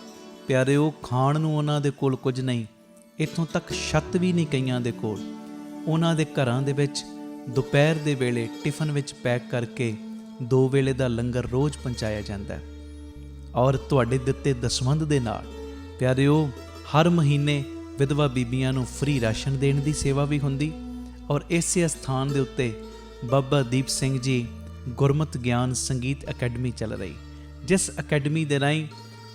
ਪਿਆਰਿਓ ਖਾਣ ਨੂੰ ਉਹਨਾਂ ਦੇ ਕੋਲ ਕੁਝ ਨਹੀਂ, ਇੱਥੋਂ ਤੱਕ ਛੱਤ ਵੀ ਨਹੀਂ ਕਈਆਂ ਦੇ ਕੋਲ। ਉਹਨਾਂ ਦੇ ਘਰਾਂ ਦੇ ਵਿੱਚ ਦੁਪਹਿਰ ਦੇ ਵੇਲੇ ਟਿਫਨ ਵਿੱਚ ਪੈਕ ਕਰਕੇ 2 ਵੇਲੇ ਦਾ ਲੰਗਰ ਰੋਜ਼ ਪਹੁੰਚਾਇਆ ਜਾਂਦਾ ਹੈ। ਔਰ ਤੁਹਾਡੇ ਦਿੱਤੇ ਦਸਵੰਧ ਦੇ ਨਾਲ ਪਿਆਰਿਓ ਹਰ ਮਹੀਨੇ ਵਿਧਵਾ ਬੀਬੀਆਂ ਨੂੰ ਫ੍ਰੀ ਰਾਸ਼ਨ ਦੇਣ ਦੀ ਸੇਵਾ ਵੀ ਹੁੰਦੀ। ਔਰ ਇਸੇ ਸਥਾਨ ਦੇ ਉੱਤੇ ਬਾਬਾ ਦੀਪ ਸਿੰਘ ਜੀ ਗੁਰਮਤਿ ਗਿਆਨ ਸੰਗੀਤ ਅਕੈਡਮੀ ਚੱਲ ਰਹੀ, ਜਿਸ ਅਕੈਡਮੀ ਦੇ ਰਾਹੀਂ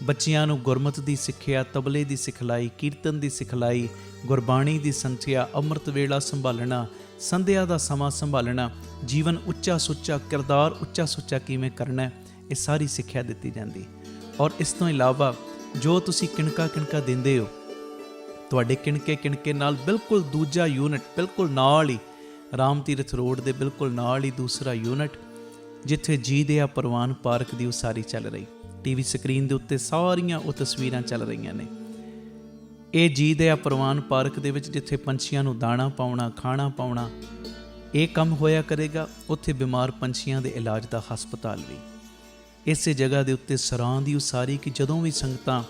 ਬੱਚਿਆਂ ਨੂੰ ਗੁਰਮਤਿ ਦੀ ਸਿੱਖਿਆ, ਤਬਲੇ ਦੀ ਸਿਖਲਾਈ, ਕੀਰਤਨ ਦੀ ਸਿਖਲਾਈ, ਗੁਰਬਾਣੀ ਦੀ ਸੰਥਿਆ, ਅੰਮ੍ਰਿਤ ਵੇਲਾ ਸੰਭਾਲਣਾ, ਸੰਧਿਆ ਦਾ ਸਮਾਂ ਸੰਭਾਲਣਾ, ਜੀਵਨ ਉੱਚਾ ਸੁੱਚਾ, ਕਿਰਦਾਰ ਉੱਚਾ ਸੁੱਚਾ ਕਿਵੇਂ ਕਰਨਾ, ਇਹ ਸਾਰੀ ਸਿੱਖਿਆ ਦਿੱਤੀ ਜਾਂਦੀ। ਔਰ ਇਸ ਤੋਂ ਇਲਾਵਾ ਜੋ ਤੁਸੀਂ ਕਿਣਕਾ ਦਿੰਦੇ ਹੋ, ਤੁਹਾਡੇ ਕਿਣਕੇ ਨਾਲ ਬਿਲਕੁਲ ਦੂਜਾ ਯੂਨਿਟ, ਬਿਲਕੁਲ ਨਾਲ ਹੀ ਰਾਮ ਤੀਰਥ ਰੋਡ ਦੇ ਬਿਲਕੁਲ ਨਾਲ ਹੀ ਦੂਸਰਾ ਯੂਨਿਟ, ਜਿੱਥੇ ਜੀ ਦਿਆ ਪ੍ਰਵਾਨ ਪਾਰਕ ਦੀ ਉਸਾਰੀ ਚੱਲ ਰਹੀ। TV ਸਕਰੀਨ ਦੇ ਉੱਤੇ ਸਾਰੀਆਂ ਉਹ ਤਸਵੀਰਾਂ ਚੱਲ ਰਹੀਆਂ ਨੇ। ਇਹ ਜੀ ਦਿਆ ਪ੍ਰਵਾਨ ਪਾਰਕ ਦੇ ਵਿੱਚ ਜਿੱਥੇ ਪੰਛੀਆਂ ਨੂੰ ਦਾਣਾ ਪਾਉਣਾ, ਖਾਣਾ ਪਾਉਣਾ, ਇਹ ਕੰਮ ਹੋਇਆ ਕਰੇਗਾ। ਉੱਥੇ ਬਿਮਾਰ ਪੰਛੀਆਂ ਦੇ ਇਲਾਜ ਦਾ ਹਸਪਤਾਲ ਵੀ। ਇਸੇ ਜਗ੍ਹਾ ਦੇ ਉੱਤੇ ਸਰਾਂ ਦੀ ਉਸਾਰੀ ਕਿ ਜਦੋਂ ਵੀ ਸੰਗਤਾਂ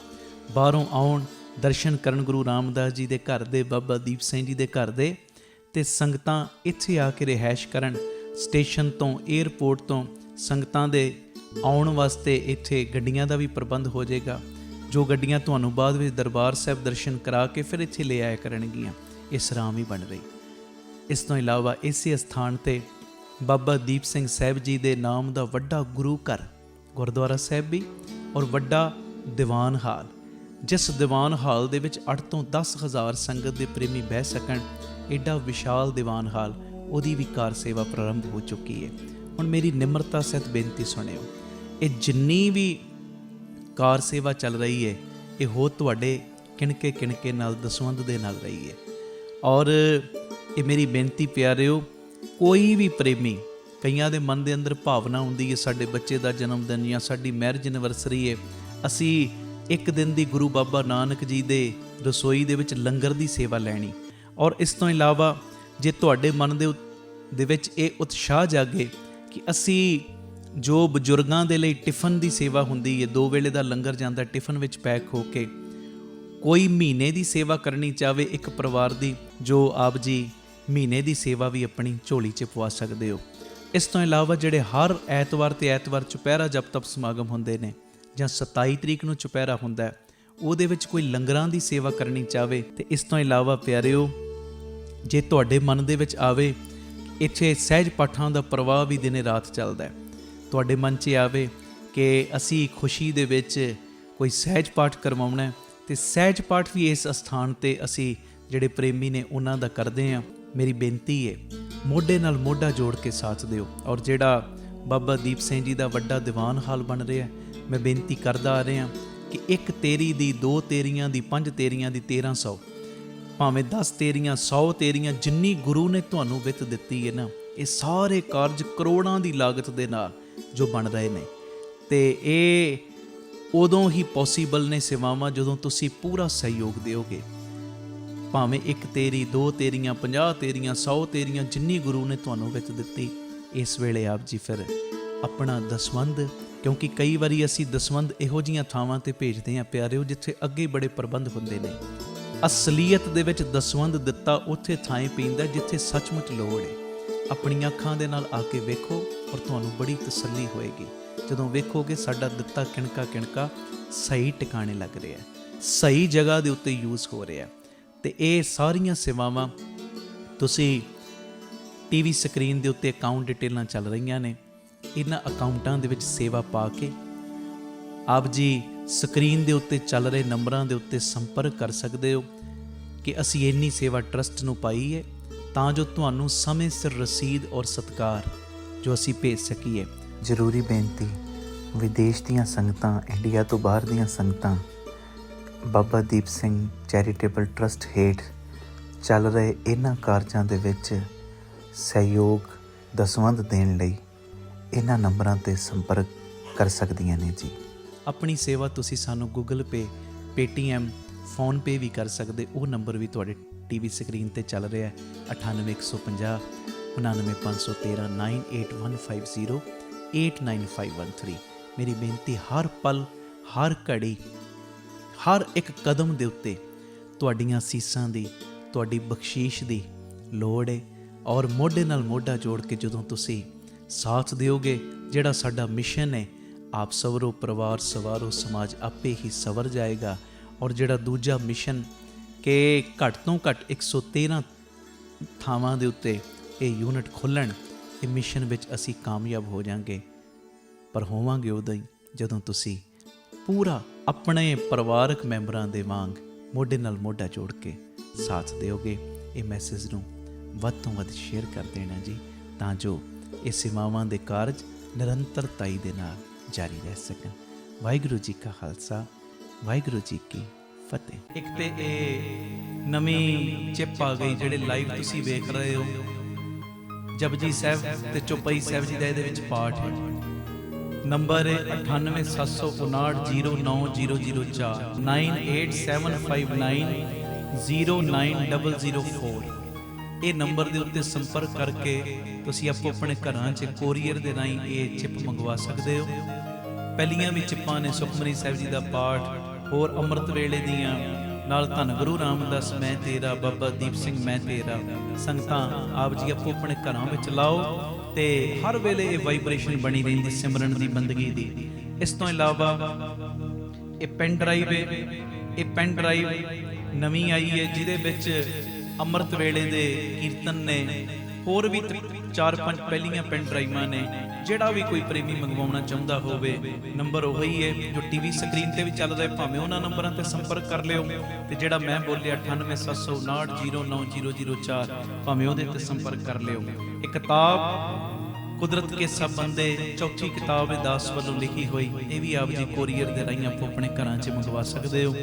ਬਾਹਰੋਂ ਆਉਣ, ਦਰਸ਼ਨ ਕਰਨ ਗੁਰੂ ਰਾਮਦਾਸ ਜੀ ਦੇ ਘਰ ਦੇ, ਬਾਬਾ ਦੀਪ ਸਿੰਘ ਜੀ ਦੇ ਘਰ ਦੇ, ਤੇ ਸੰਗਤਾਂ ਇੱਥੇ ਆ ਕੇ ਰਿਹਾਇਸ਼ ਕਰਨ। ਸਟੇਸ਼ਨ ਤੋਂ, ਏਅਰਪੋਰਟ ਤੋਂ ਸੰਗਤਾਂ ਦੇ ਆਉਣ ਵਾਸਤੇ ਇੱਥੇ ਗੱਡੀਆਂ ਦਾ ਵੀ ਪ੍ਰਬੰਧ ਹੋ ਜਾਏਗਾ, ਜੋ ਗੱਡੀਆਂ ਤੁਹਾਨੂੰ ਬਾਅਦ ਵਿੱਚ ਦਰਬਾਰ ਸਾਹਿਬ ਦਰਸ਼ਨ ਕਰਾ ਕੇ ਫਿਰ ਇੱਥੇ ਲੈ ਆਇਆ ਕਰਨਗੀਆਂ। ਇਹ ਸਰਾਂ ਵੀ ਬਣ ਰਹੀ। ਇਸ ਤੋਂ ਇਲਾਵਾ ਇਸੇ ਸਥਾਨ ਤੇ ਬਾਬਾ ਦੀਪ ਸਿੰਘ ਸਾਹਿਬ ਜੀ ਦੇ ਨਾਮ ਦਾ ਵੱਡਾ ਗੁਰੂ ਘਰ, ਗੁਰਦੁਆਰਾ ਸਾਹਿਬ ਵੀ ਔਰ ਵੱਡਾ ਦੀਵਾਨ ਹਾਲ, ਜਿਸ ਦੀਵਾਨ ਹਾਲ ਦੇ ਵਿੱਚ 8 ਤੋਂ 10,000 ਸੰਗਤ ਦੇ ਪ੍ਰੇਮੀ ਬਹਿ ਸਕਣ, ਐਡਾ ਵਿਸ਼ਾਲ ਦੀਵਾਨ ਹਾਲ, ਉਹਦੀ ਵੀ ਕਾਰ ਸੇਵਾ ਪ੍ਰਾਰੰਭ ਹੋ ਚੁੱਕੀ ਹੈ। ਹੁਣ ਮੇਰੀ ਨਿਮਰਤਾ ਸਹਿਤ ਬੇਨਤੀ ਸੁਣਿਓ, ਇਹ ਜਿੰਨੀ ਵੀ ਕਾਰ ਸੇਵਾ ਚੱਲ ਰਹੀ ਹੈ, ਇਹ ਹੋ ਤੁਹਾਡੇ ਕਿਣਕੇ ਨਾਲ ਦਸਵੰਧ ਦੇ ਨਾਲ ਰਹੀ ਹੈ। ਔਰ ਇਹ ਮੇਰੀ ਬੇਨਤੀ ਪਿਆਰਿਓ, ਕੋਈ ਵੀ ਪ੍ਰੇਮੀ, ਕਈਆਂ ਦੇ ਮਨ ਦੇ ਅੰਦਰ ਭਾਵਨਾ ਹੁੰਦੀ ਹੈ ਸਾਡੇ ਬੱਚੇ ਦਾ ਜਨਮ ਦਿਨ ਜਾਂ ਸਾਡੀ ਮੈਰਿਜ ਐਨਵਰਸਰੀ ਹੈ, ਅਸੀਂ ਇੱਕ ਦਿਨ ਦੀ ਗੁਰੂ ਬਾਬਾ ਨਾਨਕ ਜੀ ਦੇ ਰਸੋਈ ਦੇ ਵਿੱਚ ਲੰਗਰ ਦੀ ਸੇਵਾ ਲੈਣੀ। ਔਰ ਇਸ ਤੋਂ ਇਲਾਵਾ ਜੇ ਤੁਹਾਡੇ ਮਨ ਦੇ ਵਿੱਚ ਇਹ ਉਤਸ਼ਾਹ ਜਾਗੇ ਕਿ ਅਸੀਂ ਜੋ ਬਜ਼ੁਰਗਾਂ ਦੇ ਲਈ ਟਿਫਨ ਦੀ ਸੇਵਾ ਹੁੰਦੀ ਹੈ, 2 ਵੇਲੇ ਦਾ ਲੰਗਰ ਜਾਂਦਾ ਟਿਫਨ ਵਿੱਚ ਪੈਕ ਹੋ ਕੇ, ਕੋਈ ਮਹੀਨੇ ਦੀ ਸੇਵਾ ਕਰਨੀ ਚਾਹਵੇ ਇੱਕ ਪਰਿਵਾਰ ਦੀ, ਜੋ ਆਪ ਜੀ ਮਹੀਨੇ ਦੀ ਸੇਵਾ ਵੀ ਆਪਣੀ ਝੋਲੀ 'ਚ ਪਵਾ ਸਕਦੇ ਹੋ। ਇਸ ਤੋਂ ਇਲਾਵਾ ਜਿਹੜੇ ਹਰ ਐਤਵਾਰ ਤੇ ਐਤਵਾਰ ਚੁਪਹਿਰਾ ਜਪ ਤਪ ਸਮਾਗਮ ਹੁੰਦੇ ਨੇ, ਜਾਂ 27 ਤਰੀਕ ਨੂੰ ਚੁਪਹਿਰਾ ਹੁੰਦਾ ਹੈ, ਉਹਦੇ ਵਿੱਚ ਕੋਈ ਲੰਗਰਾਂ ਦੀ ਸੇਵਾ ਕਰਨੀ ਚਾਹਵੇ। ਤੇ ਇਸ ਤੋਂ ਇਲਾਵਾ ਪਿਆਰਿਓ, ਜੇ ਤੁਹਾਡੇ ਮਨ ਦੇ ਵਿੱਚ ਆਵੇ ਇੱਥੇ ਸਹਿਜ ਪਾਠਾਂ ਦਾ ਪ੍ਰਵਾਹ ਵੀ ਦਿਨੇ ਰਾਤ ਚੱਲਦਾ ਹੈ। ਤੁਹਾਡੇ ਮਨ 'ਚ ਆਵੇ ਕਿ ਅਸੀਂ ਖੁਸ਼ੀ ਦੇ ਵਿੱਚ ਕੋਈ ਸਹਿਜ ਪਾਠ ਕਰਵਾਉਣਾ ਹੈ, ਤੇ ਸਹਿਜ ਪਾਠ ਵੀ ਇਸ ਅਸਥਾਨ ਤੇ ਅਸੀਂ ਜਿਹੜੇ ਪ੍ਰੇਮੀ ਨੇ ਉਹਨਾਂ ਦਾ ਕਰਦੇ ਹਾਂ। ਮੇਰੀ ਬੇਨਤੀ ਹੈ, ਮੋਢੇ ਨਾਲ ਮੋਢਾ ਜੋੜ ਕੇ ਸਾਥ ਦਿਓ। ਔਰ ਜਿਹੜਾ ਬਾਬਾ ਦੀਪ ਸਿੰਘ ਜੀ ਦਾ ਵੱਡਾ ਦੀਵਾਨ ਹਾਲ ਬਣ ਰਿਹਾ, ਮੈਂ ਬੇਨਤੀ ਕਰਦਾ ਆ ਰਿਹਾ ਕਿ 1 ਤੇਰੀ ਦੀ, 2 ਤੇਰੀਆਂ ਦੀ, 5 ਤੇਰੀਆਂ ਦੀ, 1300 ਭਾਵੇਂ 10 ਤੇਰੀਆਂ, 100 ਤੇਰੀਆਂ, ਜਿੰਨੀ ਗੁਰੂ ਨੇ ਤੁਹਾਨੂੰ ਵਿੱਤ ਦਿੱਤੀ ਹੈ ਨਾ, ਇਹ ਸਾਰੇ ਕਾਰਜ ਕਰੋੜਾਂ ਦੀ ਲਾਗਤ ਦੇ ਨਾਲ ਜੋ ਬਣ ਰਹੇ ਨੇ, ਤੇ ਇਹ ਉਦੋਂ ਹੀ ਪੋਸੀਬਲ ਨੇ ਸੇਵਾਵਾਂ ਜਦੋਂ ਤੁਸੀਂ ਪੂਰਾ ਸਹਿਯੋਗ ਦਿਓਗੇ। ਭਾਵੇਂ 1 ਤੇਰੀ, 2 ਤੇਰੀਆਂ, 50 ਤੇਰੀਆਂ, 100 ਤੇਰੀਆਂ, ਜਿੰਨੀ ਗੁਰੂ ਨੇ ਤੁਹਾਨੂੰ ਵਿੱਤ ਦਿੱਤੀ, ਇਸ ਵੇਲੇ ਆਪ ਜੀ ਫਿਰ ਆਪਣਾ ਦਸਵੰਧ, ਕਿਉਂਕਿ ਕਈ ਵਾਰੀ ਅਸੀਂ ਦਸਵੰਧ ਇਹੋ ਜਿਹੀਆਂ ਥਾਵਾਂ ਤੇ ਭੇਜਦੇ ਹਾਂ ਪਿਆਰਿਓ ਜਿੱਥੇ ਅੱਗੇ ਬੜੇ ਪ੍ਰਬੰਧ ਹੁੰਦੇ ਨੇ। ਅਸਲੀਅਤ ਦੇ ਵਿੱਚ ਦਸਵੰਧ ਦਿੱਤਾ ਉੱਥੇ ਥਾਂ ਪੈਂਦਾ ਜਿੱਥੇ ਸੱਚਮੁੱਚ ਲੋੜ ਹੈ। ਆਪਣੀਆਂ ਅੱਖਾਂ ਦੇ ਨਾਲ ਆ ਕੇ ਵੇਖੋ ਔਰ ਤੁਹਾਨੂੰ ਬੜੀ ਤਸੱਲੀ ਹੋਏਗੀ ਜਦੋਂ ਵੇਖੋਗੇ ਸਾਡਾ ਦਿੱਤਾ ਕਿਣਕਾ ਕਿਣਕਾ ਸਹੀ ਟਿਕਾਣੇ ਲੱਗ ਰਿਹਾ, ਸਹੀ ਜਗ੍ਹਾ ਦੇ ਉੱਤੇ ਯੂਜ਼ ਹੋ ਰਿਹਾ। ਤੇ ਇਹ ਸਾਰੀਆਂ ਸੇਵਾਵਾਂ ਤੁਸੀਂ ਟੀਵੀ ਸਕਰੀਨ ਦੇ ਉੱਤੇ ਅਕਾਊਂਟ ਡਿਟੇਲਾਂ ਚੱਲ ਰਹੀਆਂ ਨੇ, ਇਹਨਾਂ ਅਕਾਊਂਟਾਂ ਦੇ ਵਿੱਚ ਸੇਵਾ ਪਾ ਕੇ ਆਪ ਜੀ ਸਕਰੀਨ ਦੇ ਉੱਤੇ ਚੱਲ ਰਹੇ ਨੰਬਰਾਂ ਦੇ ਉੱਤੇ ਸੰਪਰਕ ਕਰ ਸਕਦੇ ਹੋ ਕਿ ਅਸੀਂ ਇੰਨੀ ਸੇਵਾ ਟਰਸਟ ਨੂੰ ਪਾਈ ਹੈ ਤਾਂ ਜੋ ਤੁਹਾਨੂੰ ਸਮੇਂ ਸਿਰ ਰਸੀਦ ਔਰ ਸਤਿਕਾਰ ਜੋ ਅਸੀਂ ਭੇਜ ਸਕੀਏ। ਜ਼ਰੂਰੀ ਬੇਨਤੀ, ਵਿਦੇਸ਼ ਦੀਆਂ ਸੰਗਤਾਂ, ਇੰਡੀਆ ਤੋਂ ਬਾਹਰ ਦੀਆਂ ਸੰਗਤਾਂ ਬਾਬਾ ਦੀਪ ਸਿੰਘ ਚੈਰੀਟੇਬਲ ਟਰਸਟ ਹੇਠ ਚੱਲ ਰਹੇ ਇਹਨਾਂ ਕਾਰਜਾਂ ਦੇ ਵਿੱਚ ਸਹਿਯੋਗ ਦਸਵੰਧ ਦੇਣ ਲਈ ਇਹਨਾਂ ਨੰਬਰਾਂ ਤੇ ਸੰਪਰਕ ਕਰ ਸਕਦੀਆਂ ਨੇ ਜੀ। ਆਪਣੀ ਸੇਵਾ ਤੁਸੀਂ ਸਾਨੂੰ ਗੂਗਲ ਪੇ, ਪੇਟੀਐਮ, ਫੋਨਪੇ ਵੀ ਕਰ ਸਕਦੇ। ਉਹ ਨੰਬਰ ਵੀ ਤੁਹਾਡੇ ਟੀਵੀ ਸਕਰੀਨ ਤੇ ਚੱਲ ਰਿਹਾ ਹੈ, 98 150 99513 98150 89513। ਮੇਰੀ ਬੇਨਤੀ, ਹਰ ਪਲ, ਹਰ ਘੜੀ, ਹਰ ਇੱਕ ਕਦਮ ਦੇ ਉੱਤੇ ਤੁਹਾਡੀਆਂ ਅਸੀਸਾਂ ਦੀ, ਤੁਹਾਡੀ ਬਖਸ਼ੀਸ਼ ਦੀ ਲੋੜ ਹੈ। ਔਰ ਮੋਢੇ ਨਾਲ ਮੋਢਾ ਜੋੜ ਕੇ ਜਦੋਂ ਤੁਸੀਂ ਸਾਥ ਦਿਓਗੇ, ਜਿਹੜਾ ਸਾਡਾ ਮਿਸ਼ਨ ਹੈ, ਆਪ ਸਵਰੋ ਪਰਿਵਾਰ ਸਵਾਰੋ ਸਮਾਜ ਆਪੇ ਹੀ ਸਵਰ ਜਾਏਗਾ। ਔਰ ਜਿਹੜਾ ਦੂਜਾ ਮਿਸ਼ਨ ਕਿ ਘੱਟ ਤੋਂ ਘੱਟ 113 ਥਾਵਾਂ ਦੇ ਉੱਤੇ ਇਹ ਯੂਨਿਟ ਖੋਲ੍ਹਣ, ਇਹ ਮਿਸ਼ਨ ਵਿੱਚ ਅਸੀਂ ਕਾਮਯਾਬ ਹੋ ਜਾਵਾਂਗੇ। ਪਰ ਹੋਵਾਂਗੇ ਉਦੋਂ ਹੀ ਜਦੋਂ ਤੁਸੀਂ ਪੂਰਾ ਆਪਣੇ ਪਰਿਵਾਰਕ ਮੈਂਬਰਾਂ ਦੇ ਵਾਂਗ ਮੋਢੇ ਨਾਲ ਮੋਢਾ ਜੋੜ ਕੇ ਸਾਥ ਦਿਓਗੇ। ਇਹ ਮੈਸੇਜ ਨੂੰ ਵੱਧ ਤੋਂ ਵੱਧ ਸ਼ੇਅਰ ਕਰ ਦੇਣਾ ਜੀ, ਤਾਂ ਜੋ ਇਹ ਸੇਵਾਵਾਂ ਦੇ ਕਾਰਜ ਨਿਰੰਤਰਤਾਈ ਦੇ ਨਾਲ ਜਾਰੀ ਰਹਿ ਸਕਣ। ਵਾਹਿਗੁਰੂ ਜੀ ਕਾ ਖਾਲਸਾ, ਵਾਹਿਗੁਰੂ ਜੀ ਕੀ ਫਤਿਹ। ਇੱਕ ਤੇ ਇਹ ਨਵੀਂ ਚਿੱਪ ਆ ਗਈ ਜਿਹੜੇ ਲਾਈਵ ਤੁਸੀਂ ਵੇਖ ਰਹੇ ਹੋ, ਜਪਜੀ ਸਾਹਿਬ ਤੇ ਚੌਪਈ ਸਾਹਿਬ ਜੀ ਦਾ ਇਹਦੇ ਵਿੱਚ ਪਾਠ ਹੈ। ਨੰਬਰ ਹੈ 9875909004 9875909004। ਇਹ ਨੰਬਰ ਦੇ ਉੱਤੇ ਸੰਪਰਕ ਕਰਕੇ ਤੁਸੀਂ ਆਪੋ ਆਪਣੇ ਘਰਾਂ 'ਚ ਕੋਰੀਅਰ ਦੇ ਰਾਹੀਂ ਇਹ ਚਿੱਪ ਮੰਗਵਾ ਸਕਦੇ ਹੋ। ਪਹਿਲੀਆਂ ਵੀ ਚਿੱਪਾਂ ਨੇ ਸੁਖਮਨੀ ਸਾਹਿਬ ਜੀ ਦਾ ਪਾਠ, ਹੋਰ ਅੰਮ੍ਰਿਤ ਵੇਲੇ ਦੀਆਂ, ਨਾਲ ਧੰਨ ਗੁਰੂ ਰਾਮਦਾਸ ਮੈਂ ਤੇਰਾ, ਬਾਬਾ ਦੀਪ ਸਿੰਘ ਮੈਂ ਤੇਰਾ। ਸੰਗਤਾਂ ਆਪ ਜੀ ਆਪੋ ਆਪਣੇ ਘਰਾਂ ਵਿੱਚ ਲਾਓ ਤੇ ਹਰ ਵੇਲੇ ਇਹ ਵਾਈਬ੍ਰੇਸ਼ਨ ਬਣੀ ਰਹਿੰਦੀ ਸਿਮਰਨ ਦੀ, ਬੰਦਗੀ ਦੀ। ਇਸ ਤੋਂ ਇਲਾਵਾ ਇਹ ਪੈਨ ਡਰਾਈਵ ਹੈ, ਇਹ ਪੈਨ ਡਰਾਈਵ ਨਵੀਂ ਆਈ ਹੈ ਜਿਹਦੇ ਵਿੱਚ ਅੰਮ੍ਰਿਤ ਵੇਲੇ ਦੇ ਕੀਰਤਨ ਨੇ, ਹੋਰ ਵੀ 4-5 ਪਹਿਲੀਆਂ ਪੈਨ ਡਰਾਈਵਾਂ ਨੇ। ਜਿਹੜਾ ਵੀ ਕੋਈ ਪ੍ਰੇਮੀ ਮੰਗਵਾਉਣਾ ਚਾਹੁੰਦਾ ਹੋਵੇ, ਨੰਬਰ ਉਹੀ ਹੈ ਜੋ ਟੀਵੀ ਸਕਰੀਨ ਤੇ ਵੀ ਚੱਲ ਰਿਹਾ, ਭਾਵੇਂ ਉਹਨਾਂ ਨੰਬਰਾਂ ਤੇ ਸੰਪਰਕ ਕਰ ਲਿਓ। ਤੇ ਜਿਹੜਾ ਮੈਂ ਬੋਲਿਆ 9875909004, ਭਾਵੇਂ ਉਹਦੇ ਤੇ ਸੰਪਰਕ ਕਰ ਲਿਓ। ਇਹ ਕਿਤਾਬ ਕੁਦਰਤ ਕੇ ਸਭ ਬੰਦੇ, ਚੌਥੀ ਕਿਤਾਬ ਹੈ ਦਾਸ ਵੱਲੋਂ ਲਿਖੀ ਹੋਈ, ਇਹ ਵੀ ਆਪ ਜੀ ਕੋਰੀਅਰ ਦੇ ਰਾਹੀਂ ਆਪੋ ਆਪਣੇ ਘਰਾਂ 'ਚ ਮੰਗਵਾ ਸਕਦੇ ਹੋ।